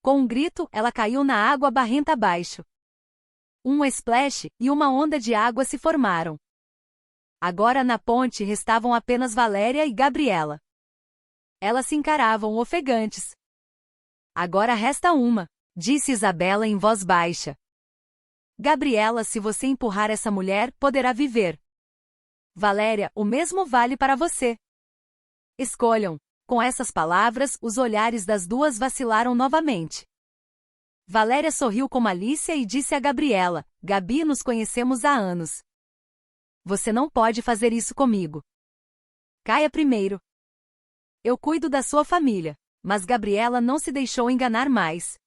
Com um grito, ela caiu na água barrenta abaixo. Um splash, e uma onda de água se formaram. Agora na ponte restavam apenas Valéria e Gabriela. Elas se encaravam ofegantes. Agora resta uma, disse Isabela em voz baixa. Gabriela, se você empurrar essa mulher, poderá viver. Valéria, o mesmo vale para você. Escolham. Com essas palavras, os olhares das 2 vacilaram novamente. Valéria sorriu com malícia e disse a Gabriela: Gabi, nos conhecemos há anos. Você não pode fazer isso comigo. Caia primeiro. Eu cuido da sua família. Mas Gabriela não se deixou enganar mais.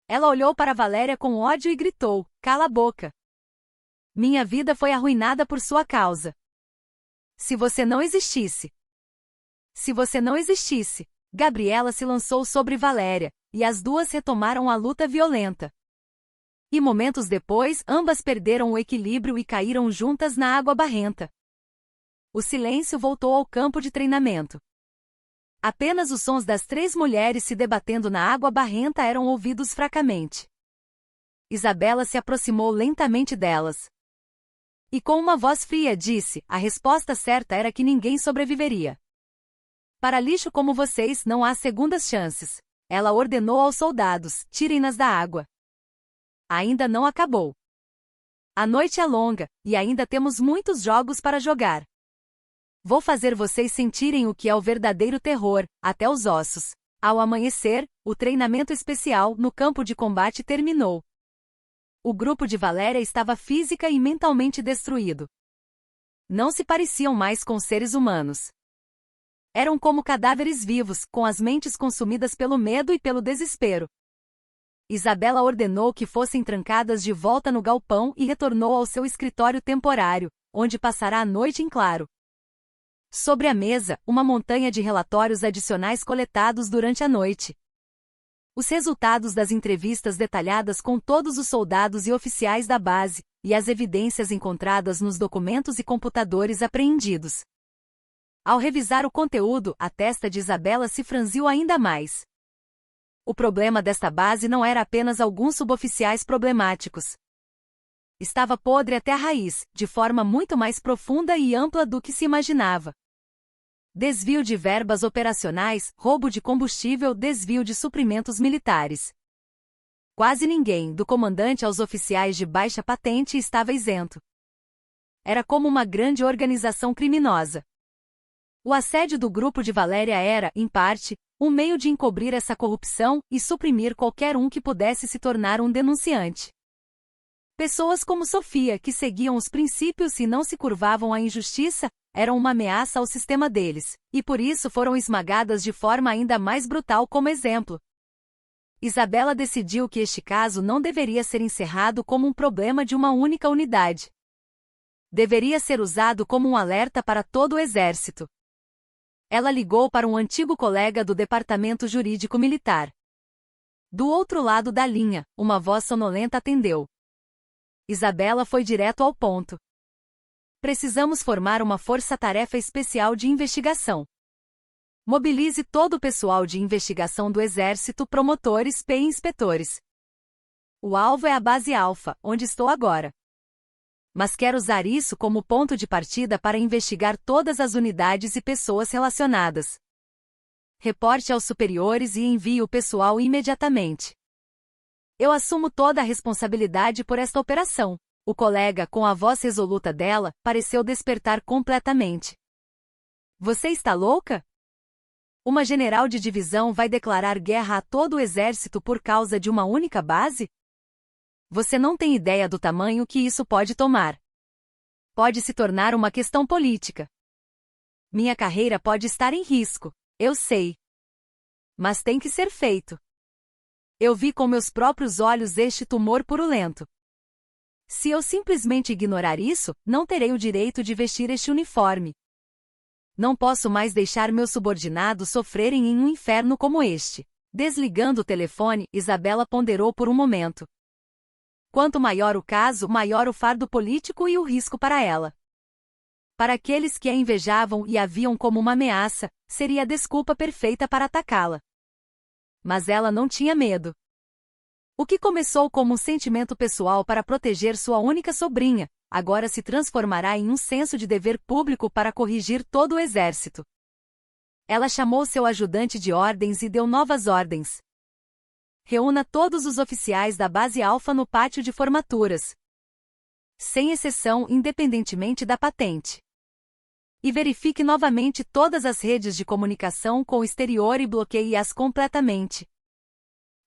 Ela olhou para Valéria com ódio e gritou: Cala a boca. Minha vida foi arruinada por sua causa. Se você não existisse. Se você não existisse. Gabriela se lançou sobre Valéria, e as duas retomaram a luta violenta. E momentos depois, ambas perderam o equilíbrio e caíram juntas na água barrenta. O silêncio voltou ao campo de treinamento. Apenas os sons das 3 mulheres se debatendo na água barrenta eram ouvidos fracamente. Isabela se aproximou lentamente delas. E com uma voz fria disse, a resposta certa era que ninguém sobreviveria. Para lixo como vocês não há segundas chances. Ela ordenou aos soldados, tirem-nas da água. Ainda não acabou. A noite é longa, e ainda temos muitos jogos para jogar. Vou fazer vocês sentirem o que é o verdadeiro terror, até os ossos. Ao amanhecer, o treinamento especial no campo de combate terminou. O grupo de Valéria estava física e mentalmente destruído. Não se pareciam mais com seres humanos. Eram como cadáveres vivos, com as mentes consumidas pelo medo e pelo desespero. Isabela ordenou que fossem trancadas de volta no galpão e retornou ao seu escritório temporário, onde passará a noite em claro. Sobre a mesa, uma montanha de relatórios adicionais coletados durante a noite. Os resultados das entrevistas detalhadas com todos os soldados e oficiais da base, e as evidências encontradas nos documentos e computadores apreendidos. Ao revisar o conteúdo, a testa de Isabela se franziu ainda mais. O problema desta base não era apenas alguns suboficiais problemáticos. Estava podre até a raiz, de forma muito mais profunda e ampla do que se imaginava. Desvio de verbas operacionais, roubo de combustível, desvio de suprimentos militares. Quase ninguém, do comandante aos oficiais de baixa patente, estava isento. Era como uma grande organização criminosa. O assédio do grupo de Valéria era, em parte, um meio de encobrir essa corrupção e suprimir qualquer um que pudesse se tornar um denunciante. Pessoas como Sofia, que seguiam os princípios e não se curvavam à injustiça, eram uma ameaça ao sistema deles, e por isso foram esmagadas de forma ainda mais brutal como exemplo. Isabela decidiu que este caso não deveria ser encerrado como um problema de uma única unidade. Deveria ser usado como um alerta para todo o exército. Ela ligou para um antigo colega do Departamento Jurídico Militar. Do outro lado da linha, uma voz sonolenta atendeu. Isabela foi direto ao ponto. Precisamos formar uma força-tarefa especial de investigação. Mobilize todo o pessoal de investigação do Exército, promotores e inspetores. O alvo é a base Alfa, onde estou agora. Mas quero usar isso como ponto de partida para investigar todas as unidades e pessoas relacionadas. Reporte aos superiores e envie o pessoal imediatamente. Eu assumo toda a responsabilidade por esta operação. O colega, com a voz resoluta dela, pareceu despertar completamente. Você está louca? Uma general de divisão vai declarar guerra a todo o exército por causa de uma única base? Você não tem ideia do tamanho que isso pode tomar. Pode se tornar uma questão política. Minha carreira pode estar em risco, eu sei. Mas tem que ser feito. Eu vi com meus próprios olhos este tumor purulento. Se eu simplesmente ignorar isso, não terei o direito de vestir este uniforme. Não posso mais deixar meus subordinados sofrerem em um inferno como este. Desligando o telefone, Isabela ponderou por um momento. Quanto maior o caso, maior o fardo político e o risco para ela. Para aqueles que a invejavam e a viam como uma ameaça, seria a desculpa perfeita para atacá-la. Mas ela não tinha medo. O que começou como um sentimento pessoal para proteger sua única sobrinha, agora se transformará em um senso de dever público para corrigir todo o exército. Ela chamou seu ajudante de ordens e deu novas ordens. Reúna todos os oficiais da base Alfa no pátio de formaturas. Sem exceção, independentemente da patente. E verifique novamente todas as redes de comunicação com o exterior e bloqueie-as completamente.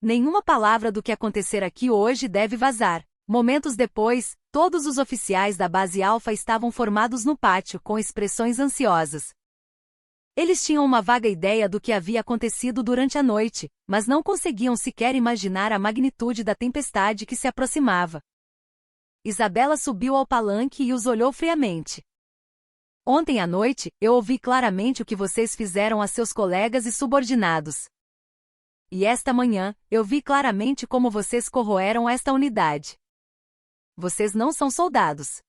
Nenhuma palavra do que acontecer aqui hoje deve vazar. Momentos depois, todos os oficiais da base Alfa estavam formados no pátio, com expressões ansiosas. Eles tinham uma vaga ideia do que havia acontecido durante a noite, mas não conseguiam sequer imaginar a magnitude da tempestade que se aproximava. Isabela subiu ao palanque e os olhou friamente. Ontem à noite, eu ouvi claramente o que vocês fizeram a seus colegas e subordinados. E esta manhã, eu vi claramente como vocês corroeram esta unidade. Vocês não são soldados.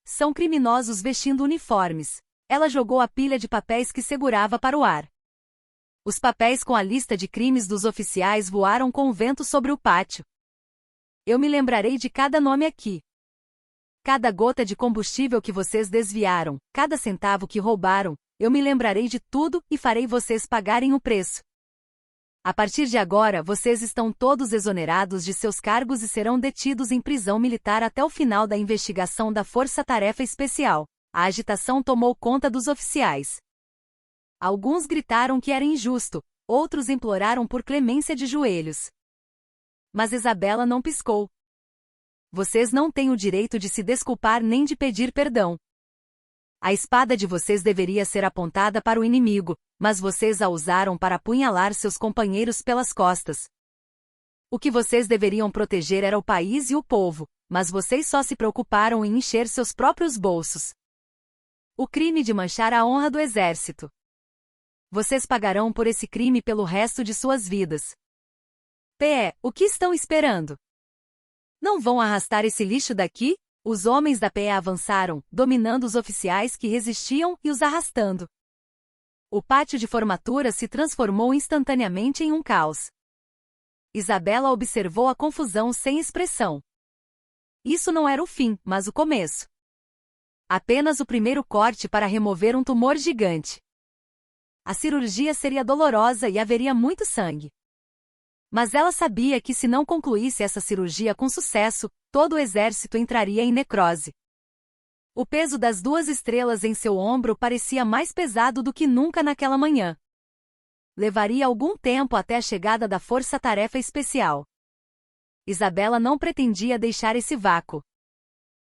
São criminosos vestindo uniformes. Ela jogou a pilha de papéis que segurava para o ar. Os papéis com a lista de crimes dos oficiais voaram com o vento sobre o pátio. Eu me lembrarei de cada nome aqui. Cada gota de combustível que vocês desviaram, cada centavo que roubaram, eu me lembrarei de tudo e farei vocês pagarem o preço. A partir de agora, vocês estão todos exonerados de seus cargos e serão detidos em prisão militar até o final da investigação da Força Tarefa Especial. A agitação tomou conta dos oficiais. Alguns gritaram que era injusto, outros imploraram por clemência de joelhos. Mas Isabela não piscou. Vocês não têm o direito de se desculpar nem de pedir perdão. A espada de vocês deveria ser apontada para o inimigo, mas vocês a usaram para apunhalar seus companheiros pelas costas. O que vocês deveriam proteger era o país e o povo, mas vocês só se preocuparam em encher seus próprios bolsos. O crime de manchar a honra do exército. Vocês pagarão por esse crime pelo resto de suas vidas. PE, o que estão esperando? Não vão arrastar esse lixo daqui? Os homens da PE avançaram, dominando os oficiais que resistiam e os arrastando. O pátio de formatura se transformou instantaneamente em um caos. Isabela observou a confusão sem expressão. Isso não era o fim, mas o começo. Apenas o primeiro corte para remover um tumor gigante. A cirurgia seria dolorosa e haveria muito sangue. Mas ela sabia que se não concluísse essa cirurgia com sucesso, todo o exército entraria em necrose. O peso das 2 estrelas em seu ombro parecia mais pesado do que nunca naquela manhã. Levaria algum tempo até a chegada da Força Tarefa Especial. Isabela não pretendia deixar esse vácuo.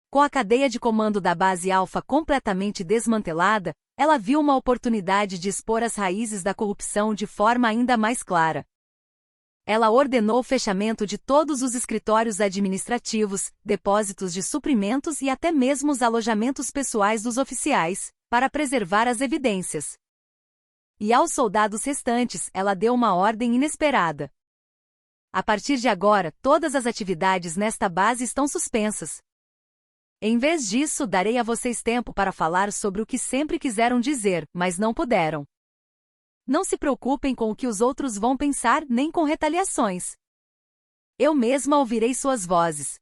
Com a cadeia de comando da base Alfa completamente desmantelada, ela viu uma oportunidade de expor as raízes da corrupção de forma ainda mais clara. Ela ordenou o fechamento de todos os escritórios administrativos, depósitos de suprimentos e até mesmo os alojamentos pessoais dos oficiais, para preservar as evidências. E aos soldados restantes, ela deu uma ordem inesperada. A partir de agora, todas as atividades nesta base estão suspensas. Em vez disso, darei a vocês tempo para falar sobre o que sempre quiseram dizer, mas não puderam. Não se preocupem com o que os outros vão pensar nem com retaliações. Eu mesma ouvirei suas vozes.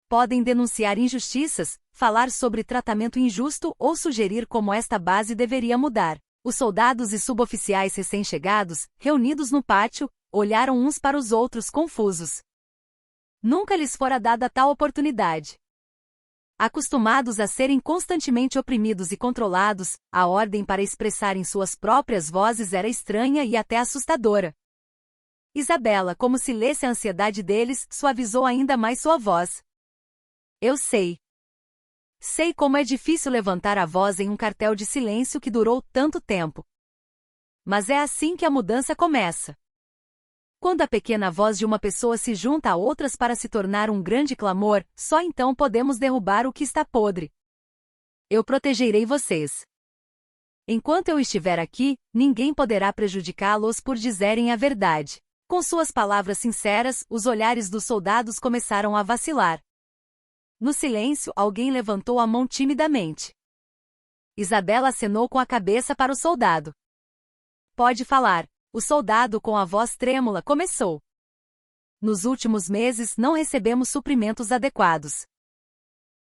Podem denunciar injustiças, falar sobre tratamento injusto ou sugerir como esta base deveria mudar. Os soldados e suboficiais recém-chegados, reunidos no pátio, olharam uns para os outros confusos. Nunca lhes fora dada tal oportunidade. Acostumados a serem constantemente oprimidos e controlados, a ordem para expressarem suas próprias vozes era estranha e até assustadora. Isabela, como se lesse a ansiedade deles, suavizou ainda mais sua voz. Eu sei. Sei como é difícil levantar a voz em um cartel de silêncio que durou tanto tempo. Mas é assim que a mudança começa. Quando a pequena voz de uma pessoa se junta a outras para se tornar um grande clamor, só então podemos derrubar o que está podre. Eu protegerei vocês. Enquanto eu estiver aqui, ninguém poderá prejudicá-los por dizerem a verdade. Com suas palavras sinceras, os olhares dos soldados começaram a vacilar. No silêncio, alguém levantou a mão timidamente. Isabela acenou com a cabeça para o soldado. Pode falar. O soldado com a voz trêmula começou. Nos últimos meses não recebemos suprimentos adequados.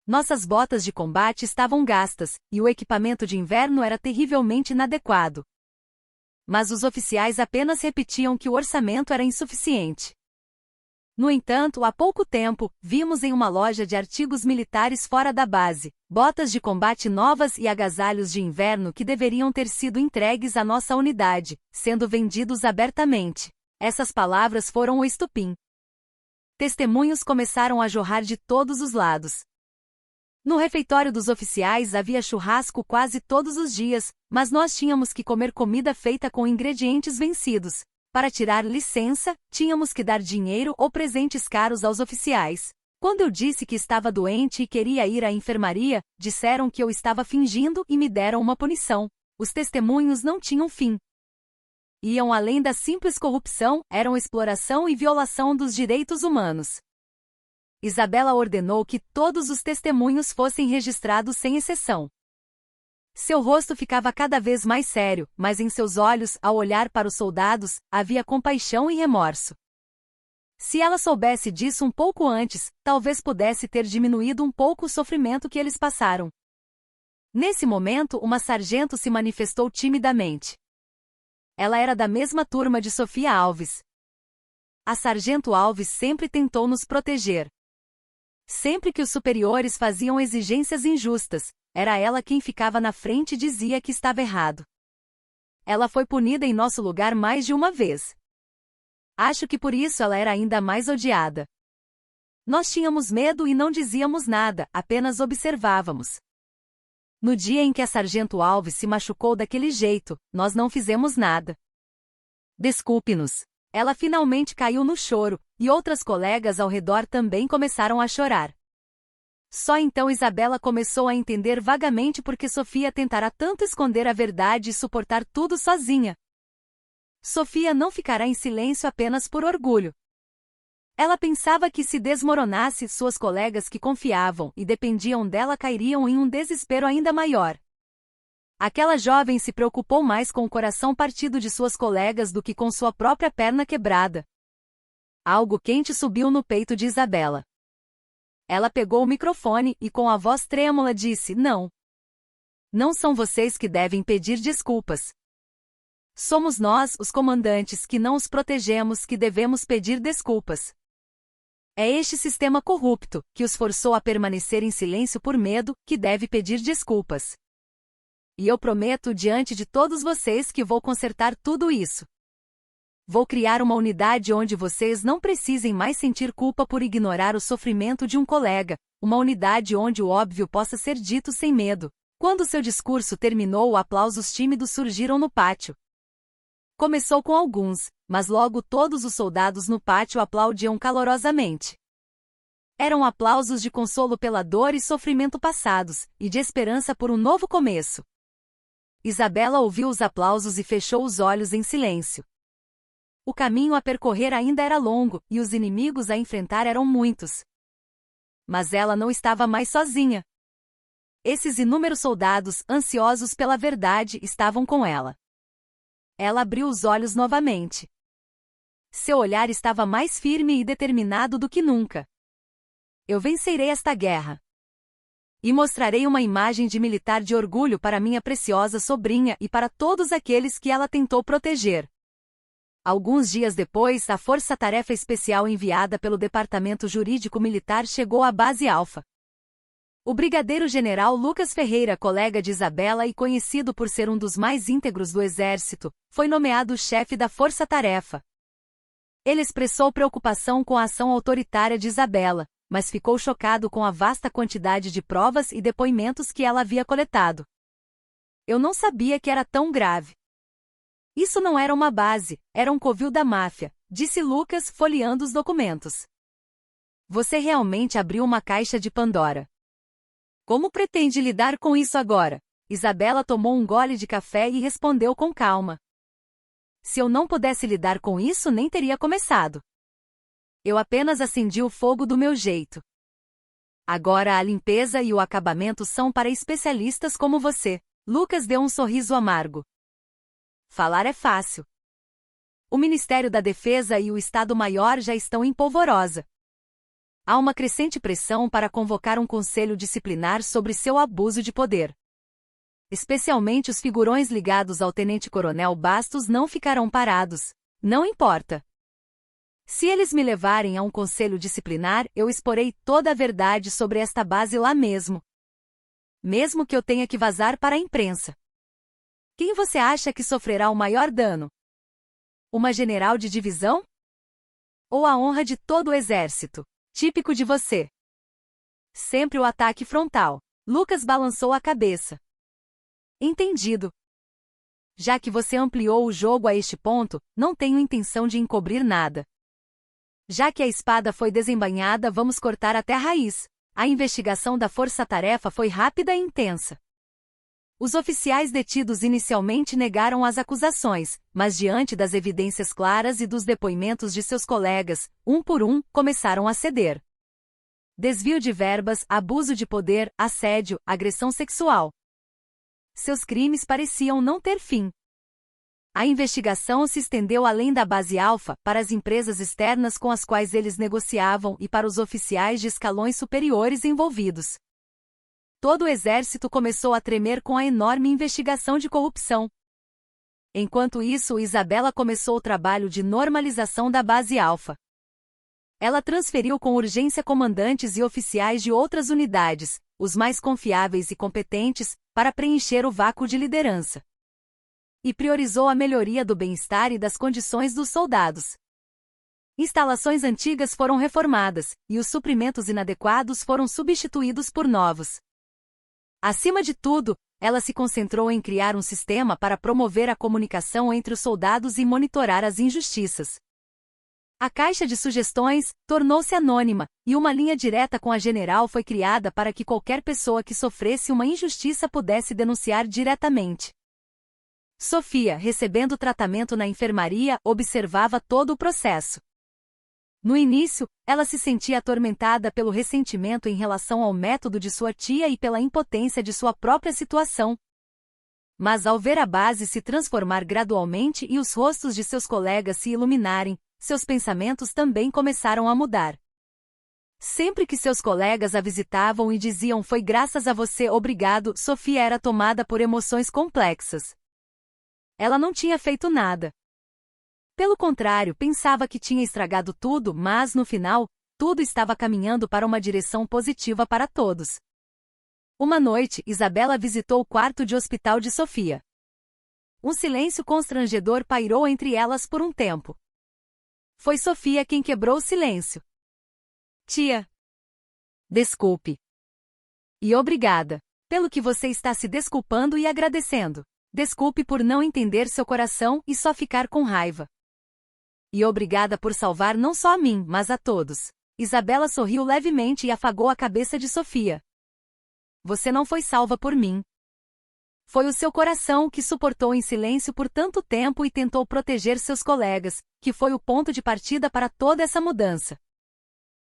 Nossas botas de combate estavam gastas, e o equipamento de inverno era terrivelmente inadequado. Mas os oficiais apenas repetiam que o orçamento era insuficiente. No entanto, há pouco tempo, vimos em uma loja de artigos militares fora da base, botas de combate novas e agasalhos de inverno que deveriam ter sido entregues à nossa unidade, sendo vendidos abertamente. Essas palavras foram o estopim. Testemunhos começaram a jorrar de todos os lados. No refeitório dos oficiais havia churrasco quase todos os dias, mas nós tínhamos que comer comida feita com ingredientes vencidos. Para tirar licença, tínhamos que dar dinheiro ou presentes caros aos oficiais. Quando eu disse que estava doente e queria ir à enfermaria, disseram que eu estava fingindo e me deram uma punição. Os testemunhos não tinham fim. Iam além da simples corrupção, eram exploração e violação dos direitos humanos. Isabela ordenou que todos os testemunhos fossem registrados sem exceção. Seu rosto ficava cada vez mais sério, mas em seus olhos, ao olhar para os soldados, havia compaixão e remorso. Se ela soubesse disso um pouco antes, talvez pudesse ter diminuído um pouco o sofrimento que eles passaram. Nesse momento, uma sargento se manifestou timidamente. Ela era da mesma turma de Sofia Alves. A sargento Alves sempre tentou nos proteger. Sempre que os superiores faziam exigências injustas, era ela quem ficava na frente e dizia que estava errado. Ela foi punida em nosso lugar mais de uma vez. Acho que por isso ela era ainda mais odiada. Nós tínhamos medo e não dizíamos nada, apenas observávamos. No dia em que a sargento Alves se machucou daquele jeito, nós não fizemos nada. Desculpe-nos. Ela finalmente caiu no choro, e outras colegas ao redor também começaram a chorar. Só então Isabela começou a entender vagamente por que Sofia tentara tanto esconder a verdade e suportar tudo sozinha. Sofia não ficará em silêncio apenas por orgulho. Ela pensava que se desmoronasse, suas colegas que confiavam e dependiam dela cairiam em um desespero ainda maior. Aquela jovem se preocupou mais com o coração partido de suas colegas do que com sua própria perna quebrada. Algo quente subiu no peito de Isabela. Ela pegou o microfone e com a voz trêmula disse: "Não. Não são vocês que devem pedir desculpas. Somos nós, os comandantes, que não os protegemos, que devemos pedir desculpas. É este sistema corrupto, que os forçou a permanecer em silêncio por medo, que deve pedir desculpas. E eu prometo diante de todos vocês que vou consertar tudo isso. Vou criar uma unidade onde vocês não precisem mais sentir culpa por ignorar o sofrimento de um colega, uma unidade onde o óbvio possa ser dito sem medo." Quando seu discurso terminou, aplausos tímidos surgiram no pátio. Começou com alguns, mas logo todos os soldados no pátio aplaudiam calorosamente. Eram aplausos de consolo pela dor e sofrimento passados, e de esperança por um novo começo. Isabela ouviu os aplausos e fechou os olhos em silêncio. O caminho a percorrer ainda era longo, e os inimigos a enfrentar eram muitos. Mas ela não estava mais sozinha. Esses inúmeros soldados, ansiosos pela verdade, estavam com ela. Ela abriu os olhos novamente. Seu olhar estava mais firme e determinado do que nunca. "Eu vencerei esta guerra. E mostrarei uma imagem de militar de orgulho para minha preciosa sobrinha e para todos aqueles que ela tentou proteger." Alguns dias depois, a força-tarefa especial enviada pelo Departamento Jurídico Militar chegou à Base Alfa. O brigadeiro-general Lucas Ferreira, colega de Isabela e conhecido por ser um dos mais íntegros do Exército, foi nomeado chefe da força-tarefa. Ele expressou preocupação com a ação autoritária de Isabela, mas ficou chocado com a vasta quantidade de provas e depoimentos que ela havia coletado. "Eu não sabia que era tão grave. Isso não era uma base, era um covil da máfia", disse Lucas, folheando os documentos. "Você realmente abriu uma caixa de Pandora. Como pretende lidar com isso agora?" Isabela tomou um gole de café e respondeu com calma. "Se eu não pudesse lidar com isso, nem teria começado. Eu apenas acendi o fogo do meu jeito. Agora a limpeza e o acabamento são para especialistas como você." Lucas deu um sorriso amargo. "Falar é fácil. O Ministério da Defesa e o Estado-Maior já estão em polvorosa. Há uma crescente pressão para convocar um conselho disciplinar sobre seu abuso de poder. Especialmente os figurões ligados ao tenente-coronel Bastos não ficarão parados. Não importa. Se eles me levarem a um conselho disciplinar, eu exporei toda a verdade sobre esta base lá mesmo. Mesmo que eu tenha que vazar para a imprensa. Quem você acha que sofrerá o maior dano? Uma general de divisão? Ou a honra de todo o exército? Típico de você. Sempre o ataque frontal." Lucas balançou a cabeça. "Entendido. Já que você ampliou o jogo a este ponto, não tenho intenção de encobrir nada. Já que a espada foi desembainhada, vamos cortar até a raiz. A investigação da força-tarefa foi rápida e intensa. Os oficiais detidos inicialmente negaram as acusações, mas diante das evidências claras e dos depoimentos de seus colegas, um por um, começaram a ceder. Desvio de verbas, abuso de poder, assédio, agressão sexual. Seus crimes pareciam não ter fim. A investigação se estendeu além da base alfa, para as empresas externas com as quais eles negociavam e para os oficiais de escalões superiores envolvidos. Todo o exército começou a tremer com a enorme investigação de corrupção. Enquanto isso, Isabela começou o trabalho de normalização da base alfa. Ela transferiu com urgência comandantes e oficiais de outras unidades, os mais confiáveis e competentes, para preencher o vácuo de liderança. E priorizou a melhoria do bem-estar e das condições dos soldados. Instalações antigas foram reformadas, e os suprimentos inadequados foram substituídos por novos. Acima de tudo, ela se concentrou em criar um sistema para promover a comunicação entre os soldados e monitorar as injustiças. A caixa de sugestões tornou-se anônima, e uma linha direta com a general foi criada para que qualquer pessoa que sofresse uma injustiça pudesse denunciar diretamente. Sofia, recebendo tratamento na enfermaria, observava todo o processo. No início, ela se sentia atormentada pelo ressentimento em relação ao método de sua tia e pela impotência de sua própria situação. Mas ao ver a base se transformar gradualmente e os rostos de seus colegas se iluminarem, seus pensamentos também começaram a mudar. Sempre que seus colegas a visitavam e diziam "foi graças a você, obrigado", Sofia era tomada por emoções complexas. Ela não tinha feito nada. Pelo contrário, pensava que tinha estragado tudo, mas, no final, tudo estava caminhando para uma direção positiva para todos. Uma noite, Isabela visitou o quarto de hospital de Sofia. Um silêncio constrangedor pairou entre elas por um tempo. Foi Sofia quem quebrou o silêncio. Tia. Desculpe. E obrigada. Pelo que você está se desculpando e agradecendo. Desculpe por não entender seu coração e só ficar com raiva. E obrigada por salvar não só a mim, mas a todos. Isabela sorriu levemente e afagou a cabeça de Sofia. Você não foi salva por mim. Foi o seu coração que suportou em silêncio por tanto tempo e tentou proteger seus colegas, que foi o ponto de partida para toda essa mudança.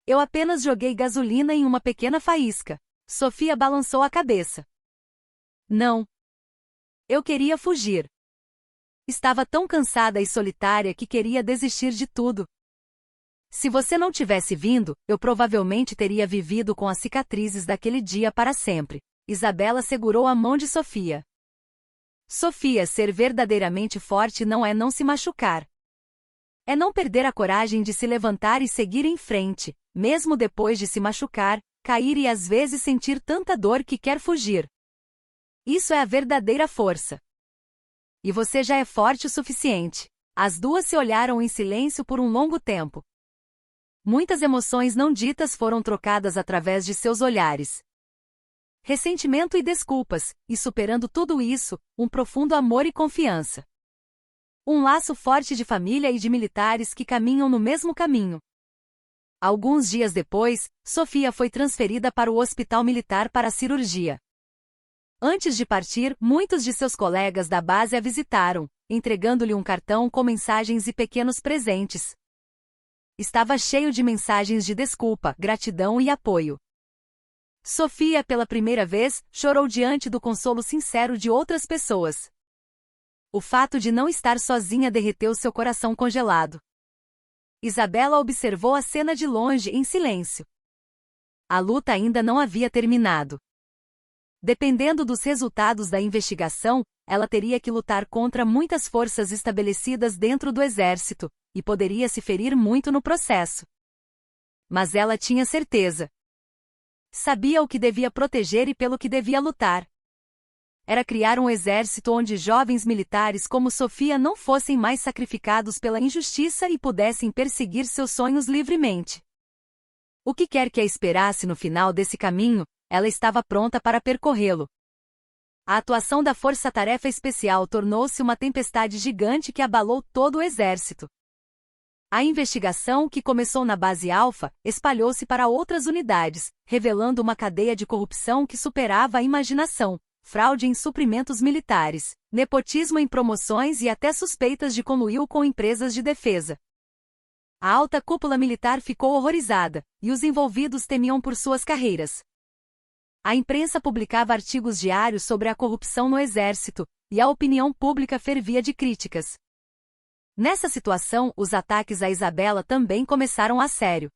Eu apenas joguei gasolina em uma pequena faísca. Sofia balançou a cabeça. Não. Eu queria fugir. Estava tão cansada e solitária que queria desistir de tudo. Se você não tivesse vindo, eu provavelmente teria vivido com as cicatrizes daquele dia para sempre. Isabela segurou a mão de Sofia. Sofia, ser verdadeiramente forte não é não se machucar. É não perder a coragem de se levantar e seguir em frente, mesmo depois de se machucar, cair e às vezes sentir tanta dor que quer fugir. Isso é a verdadeira força. E você já é forte o suficiente. As duas se olharam em silêncio por um longo tempo. Muitas emoções não ditas foram trocadas através de seus olhares. Ressentimento e desculpas, e superando tudo isso, um profundo amor e confiança. Um laço forte de família e de militares que caminham no mesmo caminho. Alguns dias depois, Sofia foi transferida para o hospital militar para a cirurgia. Antes de partir, muitos de seus colegas da base a visitaram, entregando-lhe um cartão com mensagens e pequenos presentes. Estava cheio de mensagens de desculpa, gratidão e apoio. Sofia, pela primeira vez, chorou diante do consolo sincero de outras pessoas. O fato de não estar sozinha derreteu seu coração congelado. Isabela observou a cena de longe em silêncio. A luta ainda não havia terminado. Dependendo dos resultados da investigação, ela teria que lutar contra muitas forças estabelecidas dentro do exército, e poderia se ferir muito no processo. Mas ela tinha certeza. Sabia o que devia proteger e pelo que devia lutar. Era criar um exército onde jovens militares como Sofia não fossem mais sacrificados pela injustiça e pudessem perseguir seus sonhos livremente. O que quer que a esperasse no final desse caminho, ela estava pronta para percorrê-lo. A atuação da Força-Tarefa Especial tornou-se uma tempestade gigante que abalou todo o exército. A investigação, que começou na base Alfa, espalhou-se para outras unidades, revelando uma cadeia de corrupção que superava a imaginação: fraude em suprimentos militares, nepotismo em promoções e até suspeitas de conluio com empresas de defesa. A alta cúpula militar ficou horrorizada, e os envolvidos temiam por suas carreiras. A imprensa publicava artigos diários sobre a corrupção no exército, e a opinião pública fervia de críticas. Nessa situação, os ataques a Isabela também começaram a sério.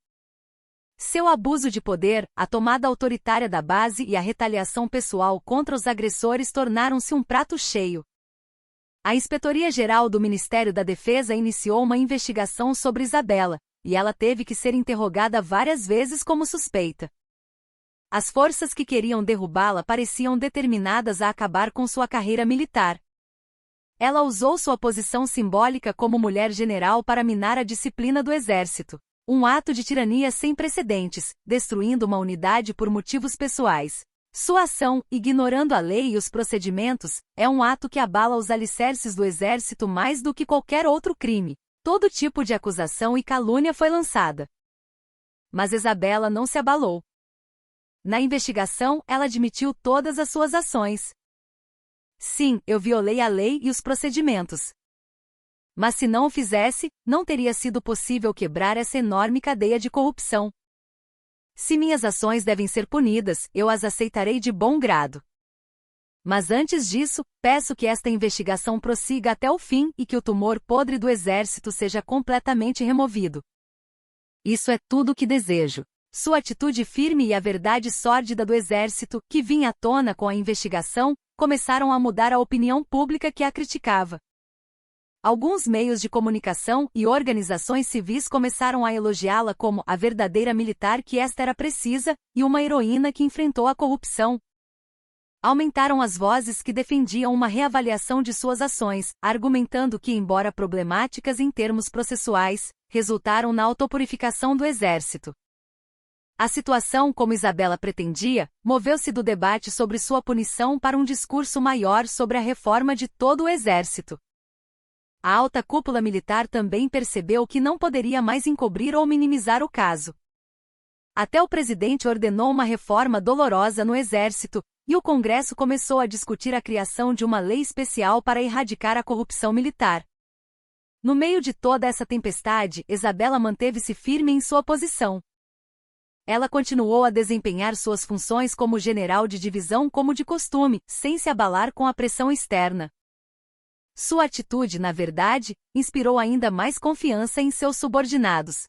Seu abuso de poder, a tomada autoritária da base e a retaliação pessoal contra os agressores tornaram-se um prato cheio. A Inspetoria-Geral do Ministério da Defesa iniciou uma investigação sobre Isabela, e ela teve que ser interrogada várias vezes como suspeita. As forças que queriam derrubá-la pareciam determinadas a acabar com sua carreira militar. Ela usou sua posição simbólica como mulher general para minar a disciplina do exército. Um ato de tirania sem precedentes, destruindo uma unidade por motivos pessoais. Sua ação, ignorando a lei e os procedimentos, é um ato que abala os alicerces do exército mais do que qualquer outro crime. Todo tipo de acusação e calúnia foi lançada. Mas Isabela não se abalou. Na investigação, ela admitiu todas as suas ações. Sim, eu violei a lei e os procedimentos. Mas se não o fizesse, não teria sido possível quebrar essa enorme cadeia de corrupção. Se minhas ações devem ser punidas, eu as aceitarei de bom grado. Mas antes disso, peço que esta investigação prossiga até o fim e que o tumor podre do exército seja completamente removido. Isso é tudo o que desejo. Sua atitude firme e a verdade sórdida do exército, que vinha à tona com a investigação, começaram a mudar a opinião pública que a criticava. Alguns meios de comunicação e organizações civis começaram a elogiá-la como a verdadeira militar que esta era precisa, e uma heroína que enfrentou a corrupção. Aumentaram as vozes que defendiam uma reavaliação de suas ações, argumentando que, embora problemáticas em termos processuais, resultaram na autopurificação do exército. A situação, como Isabela pretendia, moveu-se do debate sobre sua punição para um discurso maior sobre a reforma de todo o exército. A alta cúpula militar também percebeu que não poderia mais encobrir ou minimizar o caso. Até o presidente ordenou uma reforma dolorosa no exército, e o Congresso começou a discutir a criação de uma lei especial para erradicar a corrupção militar. No meio de toda essa tempestade, Isabela manteve-se firme em sua posição. Ela continuou a desempenhar suas funções como general de divisão como de costume, sem se abalar com a pressão externa. Sua atitude, na verdade, inspirou ainda mais confiança em seus subordinados.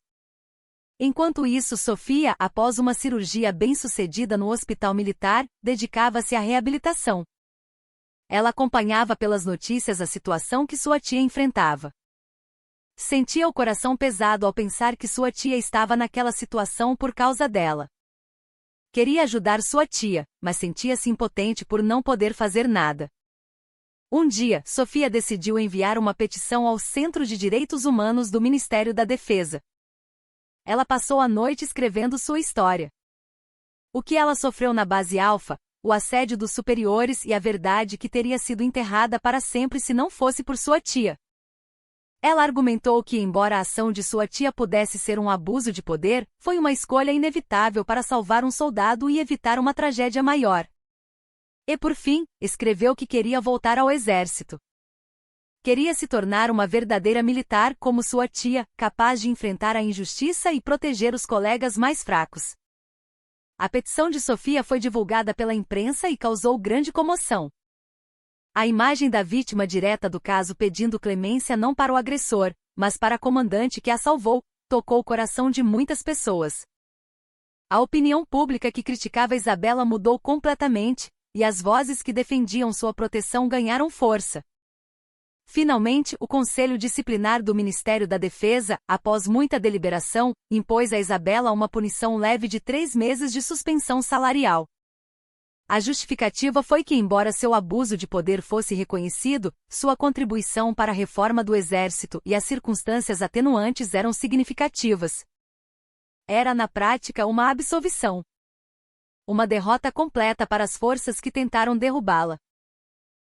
Enquanto isso, Sofia, após uma cirurgia bem-sucedida no hospital militar, dedicava-se à reabilitação. Ela acompanhava pelas notícias a situação que sua tia enfrentava. Sentia o coração pesado ao pensar que sua tia estava naquela situação por causa dela. Queria ajudar sua tia, mas sentia-se impotente por não poder fazer nada. Um dia, Sofia decidiu enviar uma petição ao Centro de Direitos Humanos do Ministério da Defesa. Ela passou a noite escrevendo sua história. O que ela sofreu na base Alfa, o assédio dos superiores e a verdade que teria sido enterrada para sempre se não fosse por sua tia. Ela argumentou que, embora a ação de sua tia pudesse ser um abuso de poder, foi uma escolha inevitável para salvar um soldado e evitar uma tragédia maior. E por fim, escreveu que queria voltar ao exército. Queria se tornar uma verdadeira militar como sua tia, capaz de enfrentar a injustiça e proteger os colegas mais fracos. A petição de Sofia foi divulgada pela imprensa e causou grande comoção. A imagem da vítima direta do caso pedindo clemência não para o agressor, mas para a comandante que a salvou, tocou o coração de muitas pessoas. A opinião pública que criticava Isabela mudou completamente, e as vozes que defendiam sua proteção ganharam força. Finalmente, o Conselho Disciplinar do Ministério da Defesa, após muita deliberação, impôs a Isabela uma punição leve de 3 meses de suspensão salarial. A justificativa foi que, embora seu abuso de poder fosse reconhecido, sua contribuição para a reforma do exército e as circunstâncias atenuantes eram significativas. Era, na prática, uma absolvição. Uma derrota completa para as forças que tentaram derrubá-la.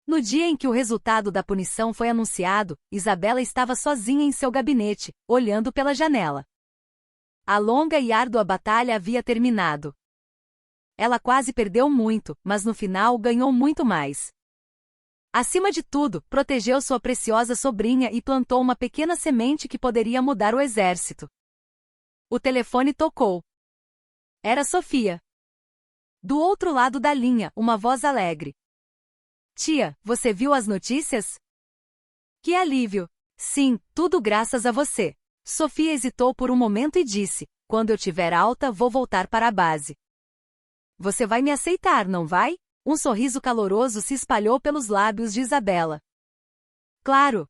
No dia em que o resultado da punição foi anunciado, Isabela estava sozinha em seu gabinete, olhando pela janela. A longa e árdua batalha havia terminado. Ela quase perdeu muito, mas no final ganhou muito mais. Acima de tudo, protegeu sua preciosa sobrinha e plantou uma pequena semente que poderia mudar o exército. O telefone tocou. Era Sofia. Do outro lado da linha, uma voz alegre. Tia, você viu as notícias? Que alívio! Sim, tudo graças a você. Sofia hesitou por um momento e disse: quando eu tiver alta, vou voltar para a base. Você vai me aceitar, não vai? Um sorriso caloroso se espalhou pelos lábios de Isabela. Claro!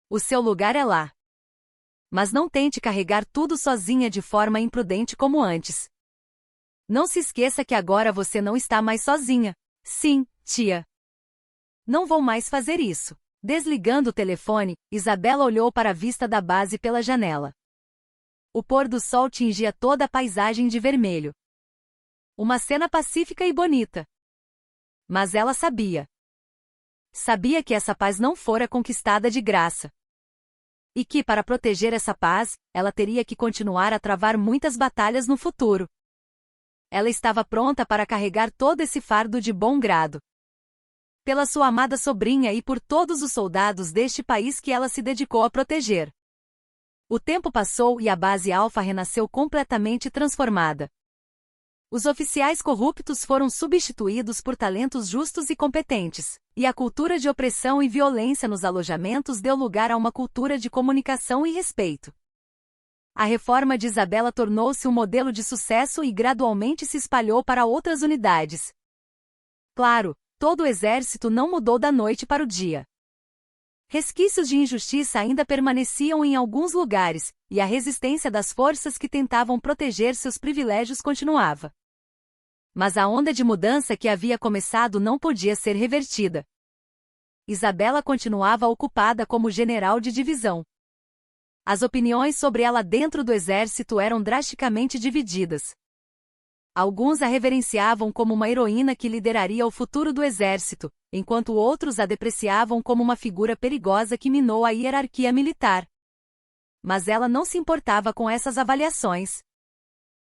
O seu lugar é lá. Mas não tente carregar tudo sozinha de forma imprudente como antes. Não se esqueça que agora você não está mais sozinha. Sim, tia. Não vou mais fazer isso. Desligando o telefone, Isabela olhou para a vista da base pela janela. O pôr do sol tingia toda a paisagem de vermelho. Uma cena pacífica e bonita. Mas ela sabia. Sabia que essa paz não fora conquistada de graça. E que, para proteger essa paz, ela teria que continuar a travar muitas batalhas no futuro. Ela estava pronta para carregar todo esse fardo de bom grado. Pela sua amada sobrinha e por todos os soldados deste país que ela se dedicou a proteger. O tempo passou e a base Alfa renasceu completamente transformada. Os oficiais corruptos foram substituídos por talentos justos e competentes, e a cultura de opressão e violência nos alojamentos deu lugar a uma cultura de comunicação e respeito. A reforma de Isabela tornou-se um modelo de sucesso e gradualmente se espalhou para outras unidades. Claro, todo o exército não mudou da noite para o dia. Resquícios de injustiça ainda permaneciam em alguns lugares, e a resistência das forças que tentavam proteger seus privilégios continuava. Mas a onda de mudança que havia começado não podia ser revertida. Isabela continuava ocupada como general de divisão. As opiniões sobre ela dentro do exército eram drasticamente divididas. Alguns a reverenciavam como uma heroína que lideraria o futuro do exército, enquanto outros a depreciavam como uma figura perigosa que minou a hierarquia militar. Mas ela não se importava com essas avaliações.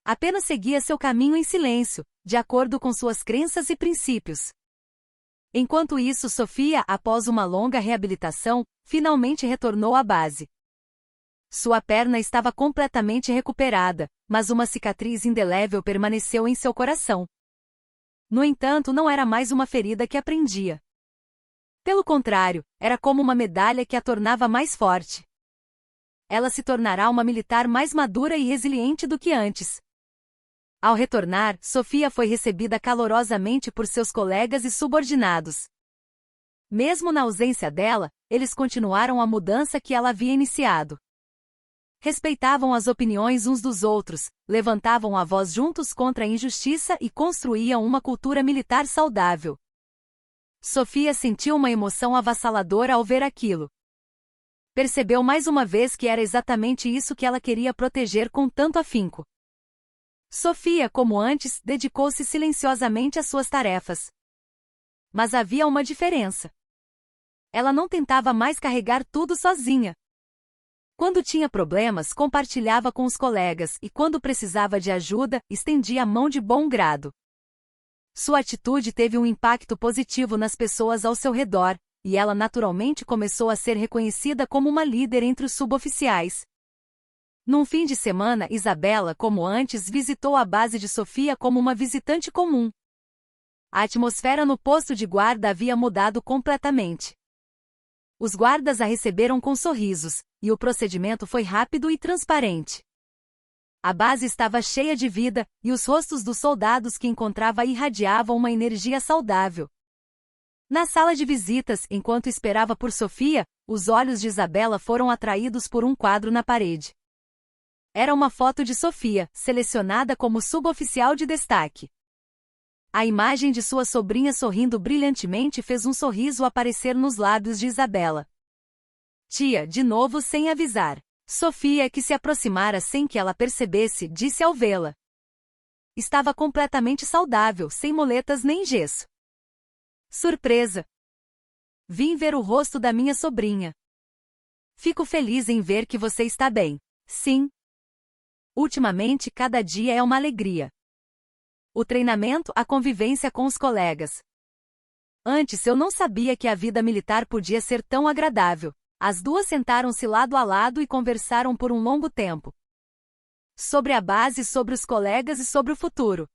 Apenas seguia seu caminho em silêncio, de acordo com suas crenças e princípios. Enquanto isso, Sofia, após uma longa reabilitação, finalmente retornou à base. Sua perna estava completamente recuperada, mas uma cicatriz indelével permaneceu em seu coração. No entanto, não era mais uma ferida que a prendia. Pelo contrário, era como uma medalha que a tornava mais forte. Ela se tornará uma militar mais madura e resiliente do que antes. Ao retornar, Sofia foi recebida calorosamente por seus colegas e subordinados. Mesmo na ausência dela, eles continuaram a mudança que ela havia iniciado. Respeitavam as opiniões uns dos outros, levantavam a voz juntos contra a injustiça e construíam uma cultura militar saudável. Sofia sentiu uma emoção avassaladora ao ver aquilo. Percebeu mais uma vez que era exatamente isso que ela queria proteger com tanto afinco. Sofia, como antes, dedicou-se silenciosamente às suas tarefas. Mas havia uma diferença. Ela não tentava mais carregar tudo sozinha. Quando tinha problemas, compartilhava com os colegas e quando precisava de ajuda, estendia a mão de bom grado. Sua atitude teve um impacto positivo nas pessoas ao seu redor, e ela naturalmente começou a ser reconhecida como uma líder entre os suboficiais. Num fim de semana, Isabela, como antes, visitou a base de Sofia como uma visitante comum. A atmosfera no posto de guarda havia mudado completamente. Os guardas a receberam com sorrisos, e o procedimento foi rápido e transparente. A base estava cheia de vida, e os rostos dos soldados que encontrava irradiavam uma energia saudável. Na sala de visitas, enquanto esperava por Sofia, os olhos de Isabela foram atraídos por um quadro na parede. Era uma foto de Sofia, selecionada como suboficial de destaque. A imagem de sua sobrinha sorrindo brilhantemente fez um sorriso aparecer nos lábios de Isabela. Tia, de novo sem avisar. Sofia, que se aproximara sem que ela percebesse, disse ao vê-la. Estava completamente saudável, sem moletas nem gesso. Surpresa! Vim ver o rosto da minha sobrinha. Fico feliz em ver que você está bem. Sim. Ultimamente, cada dia é uma alegria. O treinamento, a convivência com os colegas. Antes eu não sabia que a vida militar podia ser tão agradável. As duas sentaram-se lado a lado e conversaram por um longo tempo. Sobre a base, sobre os colegas e sobre o futuro.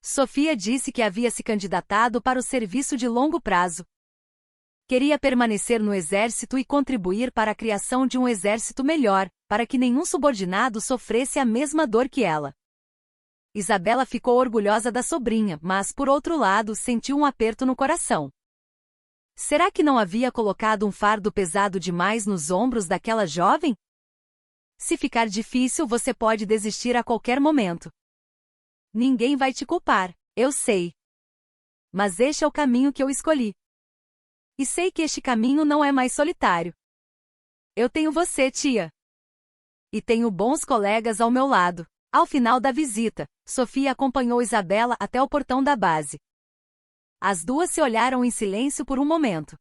Sofia disse que havia se candidatado para o serviço de longo prazo. Queria permanecer no exército e contribuir para a criação de um exército melhor, para que nenhum subordinado sofresse a mesma dor que ela. Isabela ficou orgulhosa da sobrinha, mas, por outro lado, sentiu um aperto no coração. Será que não havia colocado um fardo pesado demais nos ombros daquela jovem? Se ficar difícil, você pode desistir a qualquer momento. Ninguém vai te culpar, eu sei. Mas este é o caminho que eu escolhi. E sei que este caminho não é mais solitário. Eu tenho você, tia. E tenho bons colegas ao meu lado. Ao final da visita, Sofia acompanhou Isabela até o portão da base. As duas se olharam em silêncio por um momento.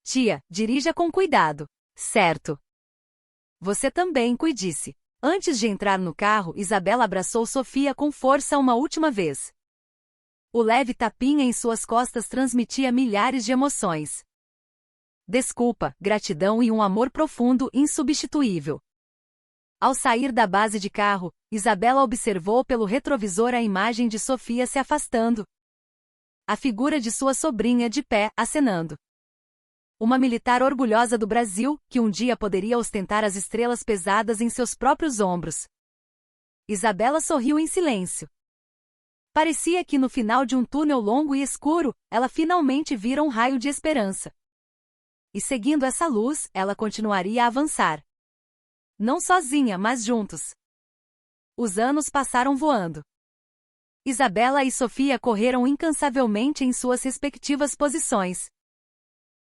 Tia, dirija com cuidado. Certo. Você também, cuide-se. Antes de entrar no carro, Isabela abraçou Sofia com força uma última vez. O leve tapinha em suas costas transmitia milhares de emoções. Desculpa, gratidão e um amor profundo, insubstituível. Ao sair da base de carro, Isabela observou pelo retrovisor a imagem de Sofia se afastando. A figura de sua sobrinha de pé, acenando. Uma militar orgulhosa do Brasil, que um dia poderia ostentar as estrelas pesadas em seus próprios ombros. Isabela sorriu em silêncio. Parecia que no final de um túnel longo e escuro, ela finalmente vira um raio de esperança. E seguindo essa luz, ela continuaria a avançar. Não sozinha, mas juntos. Os anos passaram voando. Isabela e Sofia correram incansavelmente em suas respectivas posições.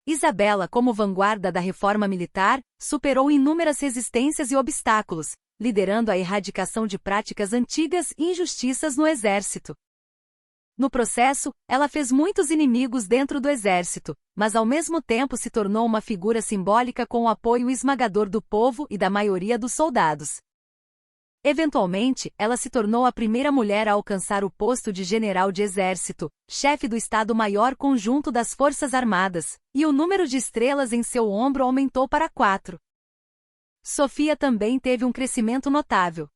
Isabela, como vanguarda da reforma militar, superou inúmeras resistências e obstáculos, liderando a erradicação de práticas antigas e injustiças no exército. No processo, ela fez muitos inimigos dentro do exército, mas ao mesmo tempo se tornou uma figura simbólica com o apoio esmagador do povo e da maioria dos soldados. Eventualmente, ela se tornou a primeira mulher a alcançar o posto de general de exército, chefe do Estado-Maior Conjunto das Forças Armadas, e o número de estrelas em seu ombro aumentou para 4. Sofia também teve um crescimento notável.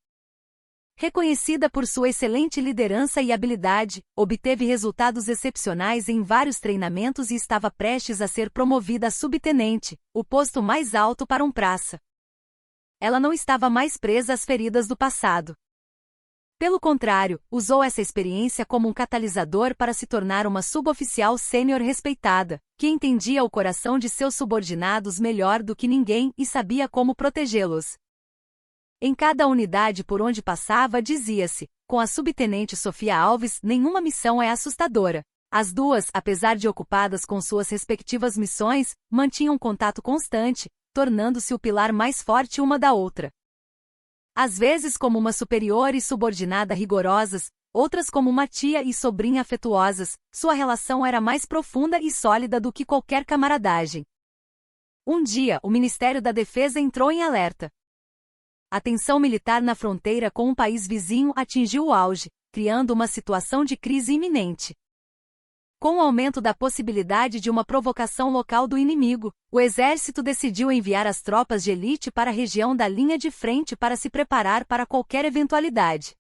Reconhecida por sua excelente liderança e habilidade, obteve resultados excepcionais em vários treinamentos e estava prestes a ser promovida a subtenente, o posto mais alto para um praça. Ela não estava mais presa às feridas do passado. Pelo contrário, usou essa experiência como um catalisador para se tornar uma suboficial sênior respeitada, que entendia o coração de seus subordinados melhor do que ninguém e sabia como protegê-los. Em cada unidade por onde passava dizia-se, com a subtenente Sofia Alves, nenhuma missão é assustadora. As duas, apesar de ocupadas com suas respectivas missões, mantinham contato constante, tornando-se o pilar mais forte uma da outra. Às vezes como uma superior e subordinada rigorosas, outras como uma tia e sobrinha afetuosas, sua relação era mais profunda e sólida do que qualquer camaradagem. Um dia, o Ministério da Defesa entrou em alerta. A tensão militar na fronteira com um país vizinho atingiu o auge, criando uma situação de crise iminente. Com o aumento da possibilidade de uma provocação local do inimigo, o exército decidiu enviar as tropas de elite para a região da linha de frente para se preparar para qualquer eventualidade.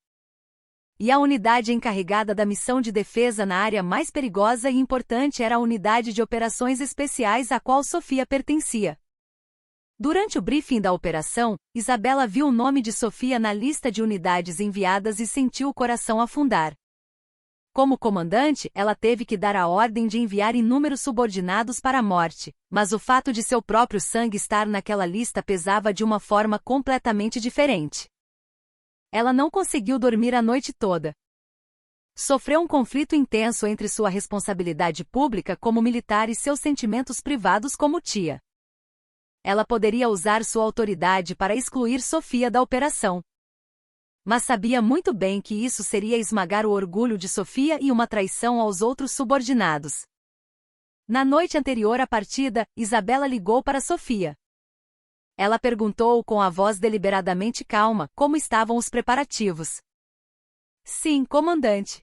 E a unidade encarregada da missão de defesa na área mais perigosa e importante era a Unidade de Operações Especiais a qual Sofia pertencia. Durante o briefing da operação, Isabela viu o nome de Sofia na lista de unidades enviadas e sentiu o coração afundar. Como comandante, ela teve que dar a ordem de enviar inúmeros subordinados para a morte, mas o fato de seu próprio sangue estar naquela lista pesava de uma forma completamente diferente. Ela não conseguiu dormir a noite toda. Sofreu um conflito intenso entre sua responsabilidade pública como militar e seus sentimentos privados como tia. Ela poderia usar sua autoridade para excluir Sofia da operação. Mas sabia muito bem que isso seria esmagar o orgulho de Sofia e uma traição aos outros subordinados. Na noite anterior à partida, Isabela ligou para Sofia. Ela perguntou com a voz deliberadamente calma como estavam os preparativos. Sim, comandante.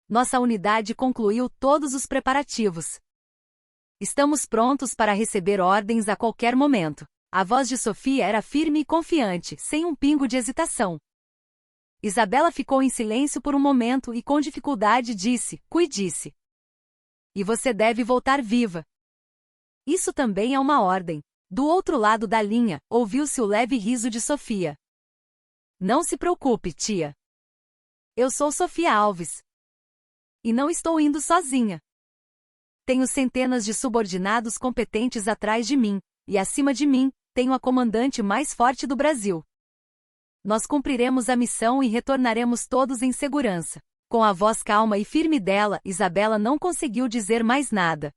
Nossa unidade concluiu todos os preparativos. Estamos prontos para receber ordens a qualquer momento. A voz de Sofia era firme e confiante, sem um pingo de hesitação. Isabela ficou em silêncio por um momento e com dificuldade disse, cuide-se. E você deve voltar viva. Isso também é uma ordem. Do outro lado da linha, ouviu-se o leve riso de Sofia. Não se preocupe, tia. Eu sou Sofia Alves. E não estou indo sozinha. Tenho centenas de subordinados competentes atrás de mim, e acima de mim, tenho a comandante mais forte do Brasil. Nós cumpriremos a missão e retornaremos todos em segurança. Com a voz calma e firme dela, Isabela não conseguiu dizer mais nada.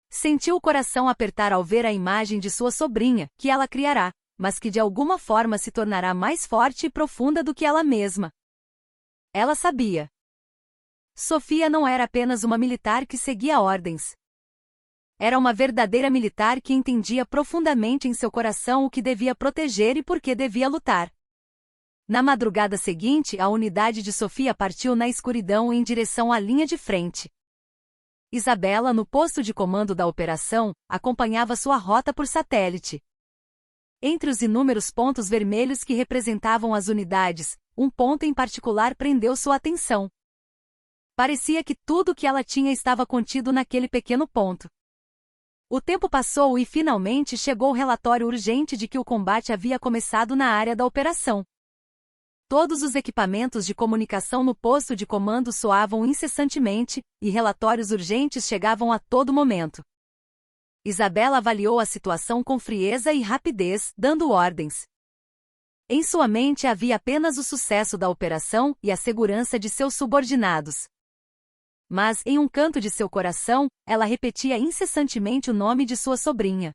Sentiu o coração apertar ao ver a imagem de sua sobrinha, que ela criará, mas que de alguma forma se tornará mais forte e profunda do que ela mesma. Ela sabia. Sofia não era apenas uma militar que seguia ordens. Era uma verdadeira militar que entendia profundamente em seu coração o que devia proteger e por que devia lutar. Na madrugada seguinte, a unidade de Sofia partiu na escuridão em direção à linha de frente. Isabela, no posto de comando da operação, acompanhava sua rota por satélite. Entre os inúmeros pontos vermelhos que representavam as unidades, um ponto em particular prendeu sua atenção. Parecia que tudo o que ela tinha estava contido naquele pequeno ponto. O tempo passou e finalmente chegou o relatório urgente de que o combate havia começado na área da operação. Todos os equipamentos de comunicação no posto de comando soavam incessantemente, e relatórios urgentes chegavam a todo momento. Isabela avaliou a situação com frieza e rapidez, dando ordens. Em sua mente havia apenas o sucesso da operação e a segurança de seus subordinados. Mas, em um canto de seu coração, ela repetia incessantemente o nome de sua sobrinha.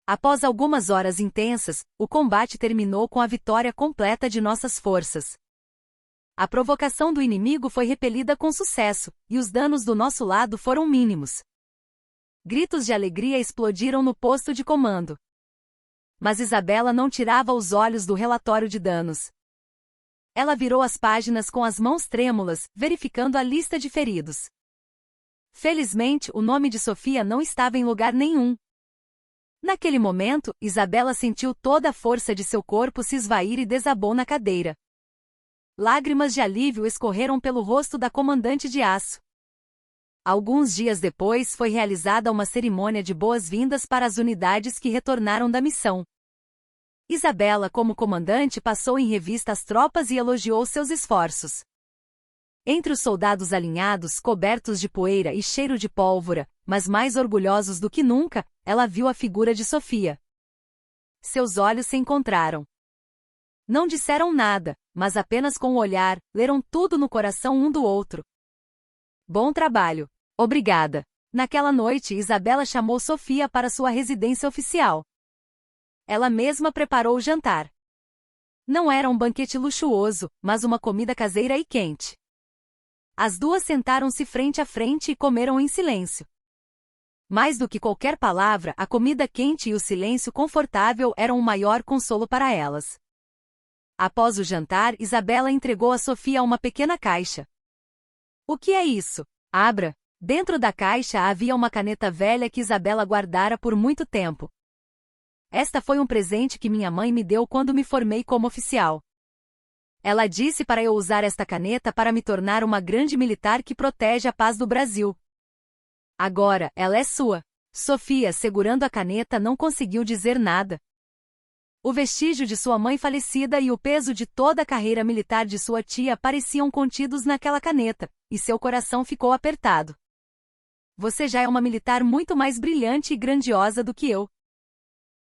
Após algumas horas intensas, o combate terminou com a vitória completa de nossas forças. A provocação do inimigo foi repelida com sucesso, e os danos do nosso lado foram mínimos. Gritos de alegria explodiram no posto de comando. Mas Isabela não tirava os olhos do relatório de danos. Ela virou as páginas com as mãos trêmulas, verificando a lista de feridos. Felizmente, o nome de Sofia não estava em lugar nenhum. Naquele momento, Isabela sentiu toda a força de seu corpo se esvair e desabou na cadeira. Lágrimas de alívio escorreram pelo rosto da comandante de aço. Alguns dias depois foi realizada uma cerimônia de boas-vindas para as unidades que retornaram da missão. Isabela, como comandante, passou em revista as tropas e elogiou seus esforços. Entre os soldados alinhados, cobertos de poeira e cheiro de pólvora, mas mais orgulhosos do que nunca, ela viu a figura de Sofia. Seus olhos se encontraram. Não disseram nada, mas apenas com o olhar, leram tudo no coração um do outro. Bom trabalho. Obrigada. Naquela noite, Isabela chamou Sofia para sua residência oficial. Ela mesma preparou o jantar. Não era um banquete luxuoso, mas uma comida caseira e quente. As duas sentaram-se frente a frente e comeram em silêncio. Mais do que qualquer palavra, a comida quente e o silêncio confortável eram o maior consolo para elas. Após o jantar, Isabela entregou a Sofia uma pequena caixa. O que é isso? Abra. Dentro da caixa havia uma caneta velha que Isabela guardara por muito tempo. Esta foi um presente que minha mãe me deu quando me formei como oficial. Ela disse para eu usar esta caneta para me tornar uma grande militar que protege a paz do Brasil. Agora, ela é sua. Sofia, segurando a caneta, não conseguiu dizer nada. O vestígio de sua mãe falecida e o peso de toda a carreira militar de sua tia pareciam contidos naquela caneta, e seu coração ficou apertado. Você já é uma militar muito mais brilhante e grandiosa do que eu.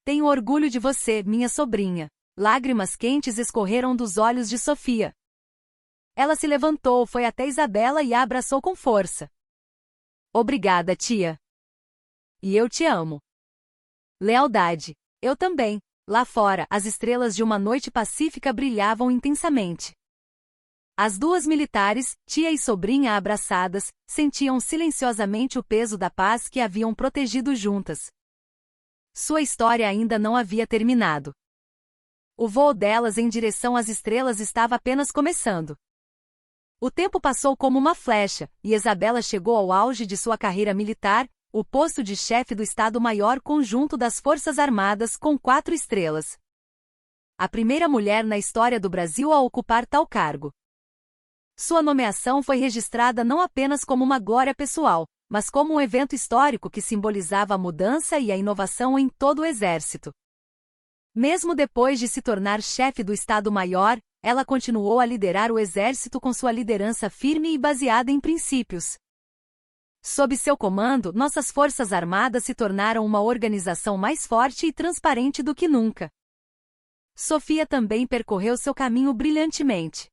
Tenho orgulho de você, minha sobrinha. Lágrimas quentes escorreram dos olhos de Sofia. Ela se levantou, foi até Isabela e a abraçou com força. Obrigada, tia. E eu te amo. Lealdade. Eu também. Lá fora, as estrelas de uma noite pacífica brilhavam intensamente. As duas militares, tia e sobrinha abraçadas, sentiam silenciosamente o peso da paz que haviam protegido juntas. Sua história ainda não havia terminado. O voo delas em direção às estrelas estava apenas começando. O tempo passou como uma flecha, e Isabela chegou ao auge de sua carreira militar, o posto de chefe do Estado-Maior Conjunto das Forças Armadas com 4 estrelas. A primeira mulher na história do Brasil a ocupar tal cargo. Sua nomeação foi registrada não apenas como uma glória pessoal, mas como um evento histórico que simbolizava a mudança e a inovação em todo o Exército. Mesmo depois de se tornar chefe do Estado-Maior, ela continuou a liderar o Exército com sua liderança firme e baseada em princípios. Sob seu comando, nossas Forças Armadas se tornaram uma organização mais forte e transparente do que nunca. Sofia também percorreu seu caminho brilhantemente.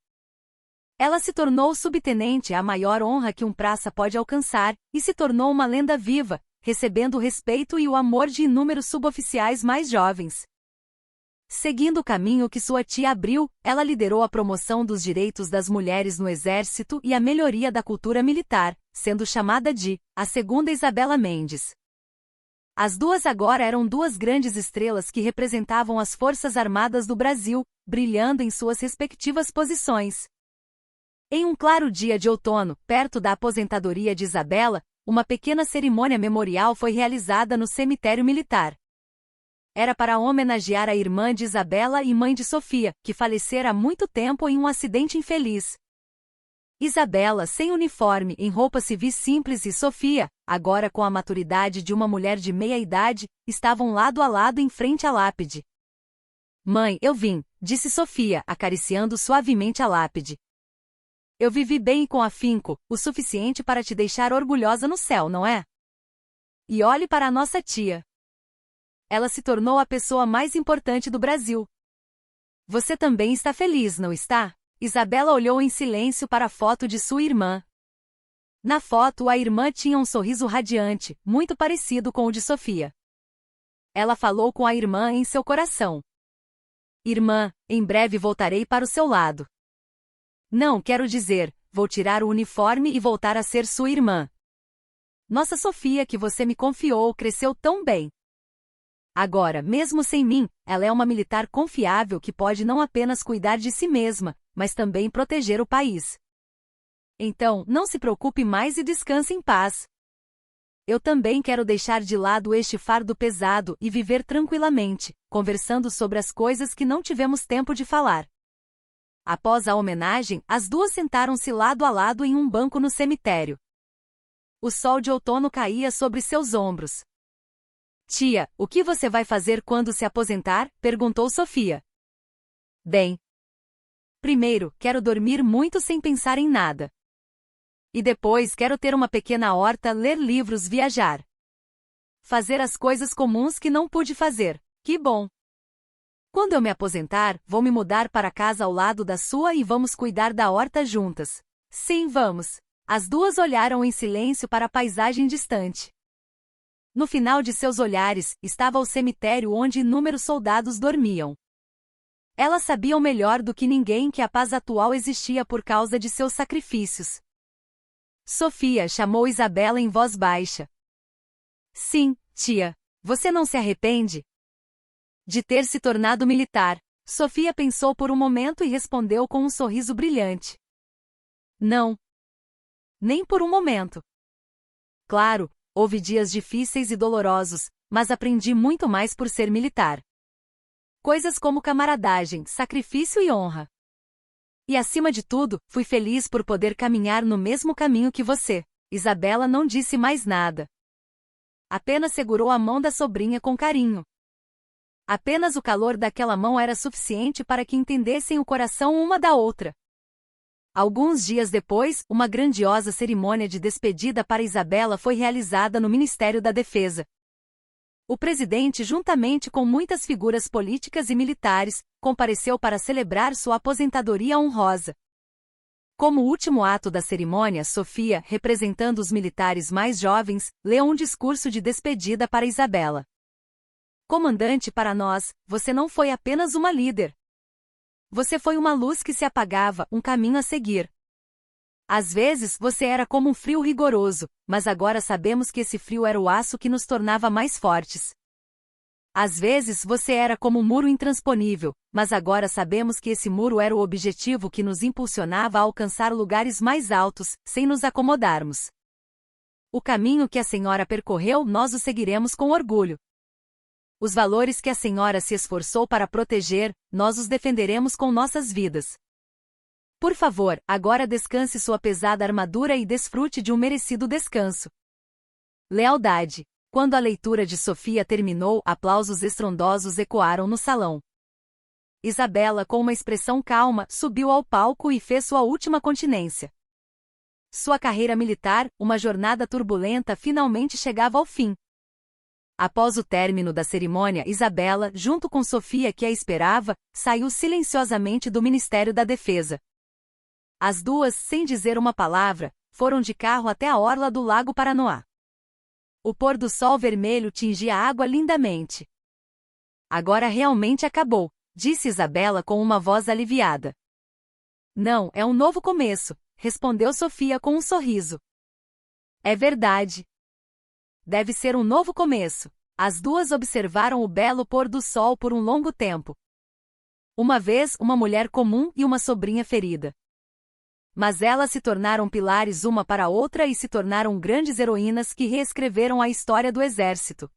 Ela se tornou subtenente, a maior honra que um praça pode alcançar, e se tornou uma lenda viva, recebendo o respeito e o amor de inúmeros suboficiais mais jovens. Seguindo o caminho que sua tia abriu, ela liderou a promoção dos direitos das mulheres no Exército e a melhoria da cultura militar, sendo chamada de a segunda Isabela Mendes. As duas agora eram duas grandes estrelas que representavam as Forças Armadas do Brasil, brilhando em suas respectivas posições. Em um claro dia de outono, perto da aposentadoria de Isabela, uma pequena cerimônia memorial foi realizada no cemitério militar. Era para homenagear a irmã de Isabela e mãe de Sofia, que falecera há muito tempo em um acidente infeliz. Isabela, sem uniforme, em roupas civis simples, e Sofia, agora com a maturidade de uma mulher de meia idade, estavam lado a lado em frente à lápide. "Mãe, eu vim", disse Sofia, acariciando suavemente a lápide. "Eu vivi bem e com afinco, o suficiente para te deixar orgulhosa no céu, não é? E olhe para a nossa tia. Ela se tornou a pessoa mais importante do Brasil. Você também está feliz, não está?" Isabela olhou em silêncio para a foto de sua irmã. Na foto, a irmã tinha um sorriso radiante, muito parecido com o de Sofia. Ela falou com a irmã em seu coração. "Irmã, em breve voltarei para o seu lado. Não, quero dizer, vou tirar o uniforme e voltar a ser sua irmã. Nossa Sofia, que você me confiou, cresceu tão bem. Agora, mesmo sem mim, ela é uma militar confiável que pode não apenas cuidar de si mesma, mas também proteger o país. Então, não se preocupe mais e descanse em paz. Eu também quero deixar de lado este fardo pesado e viver tranquilamente, conversando sobre as coisas que não tivemos tempo de falar." Após a homenagem, as duas sentaram-se lado a lado em um banco no cemitério. O sol de outono caía sobre seus ombros. "Tia, o que você vai fazer quando se aposentar?", perguntou Sofia. "Bem, primeiro, quero dormir muito sem pensar em nada. E depois quero ter uma pequena horta, ler livros, viajar. Fazer as coisas comuns que não pude fazer. Que bom! Quando eu me aposentar, vou me mudar para casa ao lado da sua e vamos cuidar da horta juntas." "Sim, vamos." As duas olharam em silêncio para a paisagem distante. No final de seus olhares, estava o cemitério onde inúmeros soldados dormiam. Elas sabiam melhor do que ninguém que a paz atual existia por causa de seus sacrifícios. Sofia chamou Isabela em voz baixa. "Sim, tia. Você não se arrepende de ter se tornado militar?" Sofia pensou por um momento e respondeu com um sorriso brilhante. "Não. Nem por um momento. Claro, houve dias difíceis e dolorosos, mas aprendi muito mais por ser militar. Coisas como camaradagem, sacrifício e honra. E acima de tudo, fui feliz por poder caminhar no mesmo caminho que você." Isabela não disse mais nada. Apenas segurou a mão da sobrinha com carinho. Apenas o calor daquela mão era suficiente para que entendessem o coração uma da outra. Alguns dias depois, uma grandiosa cerimônia de despedida para Isabela foi realizada no Ministério da Defesa. O presidente, juntamente com muitas figuras políticas e militares, compareceu para celebrar sua aposentadoria honrosa. Como último ato da cerimônia, Sofia, representando os militares mais jovens, leu um discurso de despedida para Isabela. "Comandante, para nós, você não foi apenas uma líder. Você foi uma luz que se apagava, um caminho a seguir. Às vezes, você era como um frio rigoroso, mas agora sabemos que esse frio era o aço que nos tornava mais fortes. Às vezes, você era como um muro intransponível, mas agora sabemos que esse muro era o objetivo que nos impulsionava a alcançar lugares mais altos, sem nos acomodarmos. O caminho que a senhora percorreu, nós o seguiremos com orgulho. Os valores que a senhora se esforçou para proteger, nós os defenderemos com nossas vidas. Por favor, agora descanse sua pesada armadura e desfrute de um merecido descanso. Lealdade. Quando a leitura de Sofia terminou, aplausos estrondosos ecoaram no salão. Isabela, com uma expressão calma, subiu ao palco e fez sua última continência. Sua carreira militar, uma jornada turbulenta, finalmente chegava ao fim. Após o término da cerimônia, Isabela, junto com Sofia que a esperava, saiu silenciosamente do Ministério da Defesa. As duas, sem dizer uma palavra, foram de carro até a orla do Lago Paranoá. O pôr do sol vermelho tingia a água lindamente. Agora realmente acabou, disse Isabela com uma voz aliviada. Não, é um novo começo, respondeu Sofia com um sorriso. É verdade. Deve ser um novo começo. As duas observaram o belo pôr do sol por um longo tempo. Uma vez, uma mulher comum e uma sobrinha ferida. Mas elas se tornaram pilares uma para a outra e se tornaram grandes heroínas que reescreveram a história do exército.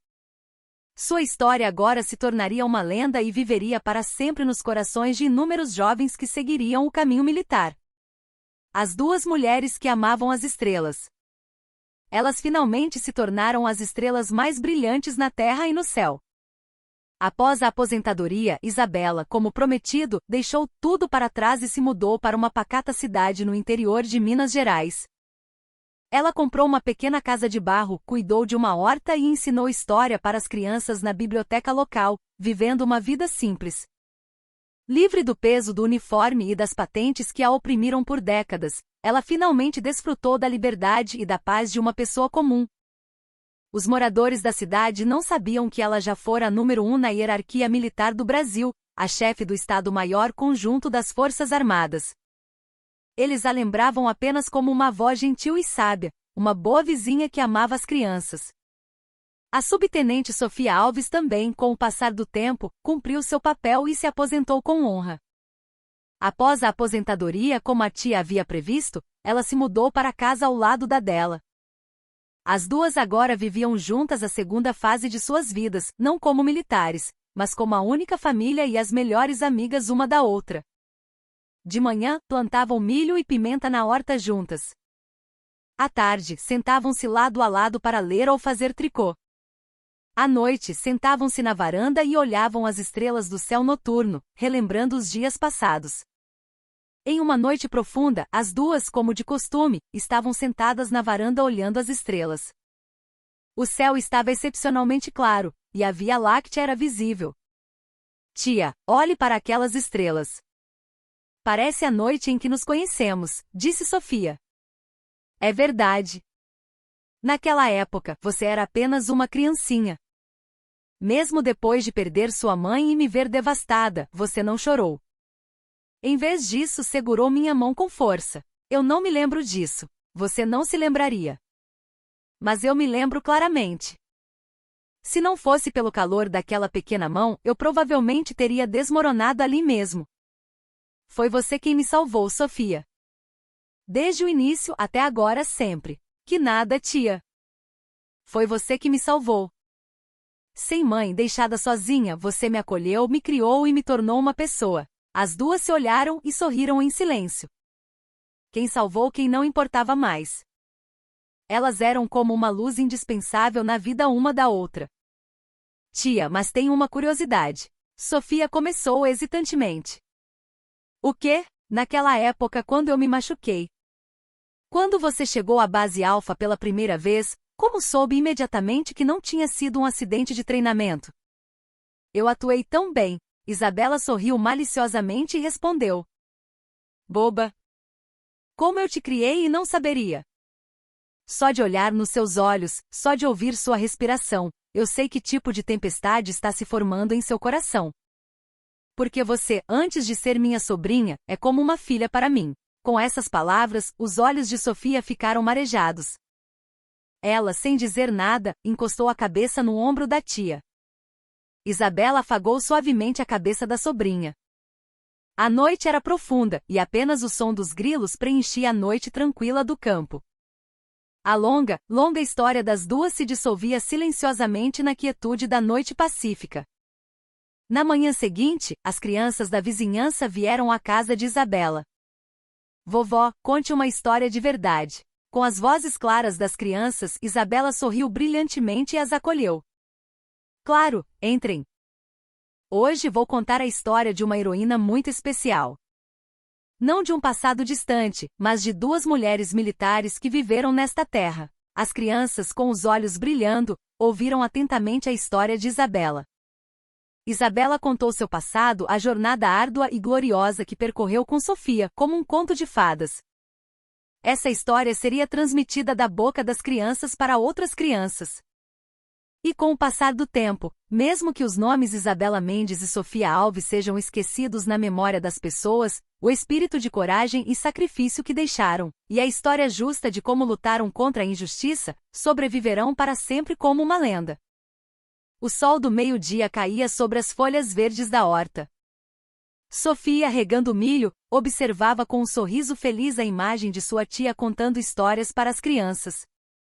Sua história agora se tornaria uma lenda e viveria para sempre nos corações de inúmeros jovens que seguiriam o caminho militar. As duas mulheres que amavam as estrelas. Elas finalmente se tornaram as estrelas mais brilhantes na terra e no céu. Após a aposentadoria, Isabela, como prometido, deixou tudo para trás e se mudou para uma pacata cidade no interior de Minas Gerais. Ela comprou uma pequena casa de barro, cuidou de uma horta e ensinou história para as crianças na biblioteca local, vivendo uma vida simples. Livre do peso do uniforme e das patentes que a oprimiram por décadas, ela finalmente desfrutou da liberdade e da paz de uma pessoa comum. Os moradores da cidade não sabiam que ela já fora a número 1 na hierarquia militar do Brasil, a chefe do Estado-Maior Conjunto das Forças Armadas. Eles a lembravam apenas como uma avó gentil e sábia, uma boa vizinha que amava as crianças. A subtenente Sofia Alves também, com o passar do tempo, cumpriu seu papel e se aposentou com honra. Após a aposentadoria, como a tia havia previsto, ela se mudou para a casa ao lado da dela. As duas agora viviam juntas a segunda fase de suas vidas, não como militares, mas como a única família e as melhores amigas uma da outra. De manhã, plantavam milho e pimenta na horta juntas. À tarde, sentavam-se lado a lado para ler ou fazer tricô. À noite, sentavam-se na varanda e olhavam as estrelas do céu noturno, relembrando os dias passados. Em uma noite profunda, as duas, como de costume, estavam sentadas na varanda olhando as estrelas. O céu estava excepcionalmente claro, e a Via Láctea era visível. Tia, olhe para aquelas estrelas. Parece a noite em que nos conhecemos, disse Sofia. É verdade. Naquela época, você era apenas uma criancinha. Mesmo depois de perder sua mãe e me ver devastada, você não chorou. Em vez disso, segurou minha mão com força. Eu não me lembro disso. Você não se lembraria. Mas eu me lembro claramente. Se não fosse pelo calor daquela pequena mão, eu provavelmente teria desmoronado ali mesmo. Foi você quem me salvou, Sofia. Desde o início até agora sempre. Que nada, tia. Foi você que me salvou. Sem mãe, deixada sozinha, você me acolheu, me criou e me tornou uma pessoa. As duas se olharam e sorriram em silêncio. Quem salvou quem não importava mais. Elas eram como uma luz indispensável na vida uma da outra. Tia, mas tenho uma curiosidade. Sofia começou hesitantemente. O quê? Naquela época quando eu me machuquei. Quando você chegou à base Alfa pela primeira vez, como soube imediatamente que não tinha sido um acidente de treinamento? Eu atuei tão bem. Isabela sorriu maliciosamente e respondeu. Boba. Como eu te criei e não saberia? Só de olhar nos seus olhos, só de ouvir sua respiração, eu sei que tipo de tempestade está se formando em seu coração. Porque você, antes de ser minha sobrinha, é como uma filha para mim. Com essas palavras, os olhos de Sofia ficaram marejados. Ela, sem dizer nada, encostou a cabeça no ombro da tia. Isabela afagou suavemente a cabeça da sobrinha. A noite era profunda, e apenas o som dos grilos preenchia a noite tranquila do campo. A longa, longa história das duas se dissolvia silenciosamente na quietude da noite pacífica. Na manhã seguinte, as crianças da vizinhança vieram à casa de Isabela. Vovó, conte uma história de verdade. Com as vozes claras das crianças, Isabela sorriu brilhantemente e as acolheu. Claro, entrem. Hoje vou contar a história de uma heroína muito especial. Não de um passado distante, mas de duas mulheres militares que viveram nesta terra. As crianças, com os olhos brilhando, ouviram atentamente a história de Isabela. Isabela contou seu passado, a jornada árdua e gloriosa que percorreu com Sofia, como um conto de fadas. Essa história seria transmitida da boca das crianças para outras crianças. E com o passar do tempo, mesmo que os nomes Isabela Mendes e Sofia Alves sejam esquecidos na memória das pessoas, o espírito de coragem e sacrifício que deixaram, e a história justa de como lutaram contra a injustiça, sobreviverão para sempre como uma lenda. O sol do meio-dia caía sobre as folhas verdes da horta. Sofia, regando milho, observava com um sorriso feliz a imagem de sua tia contando histórias para as crianças.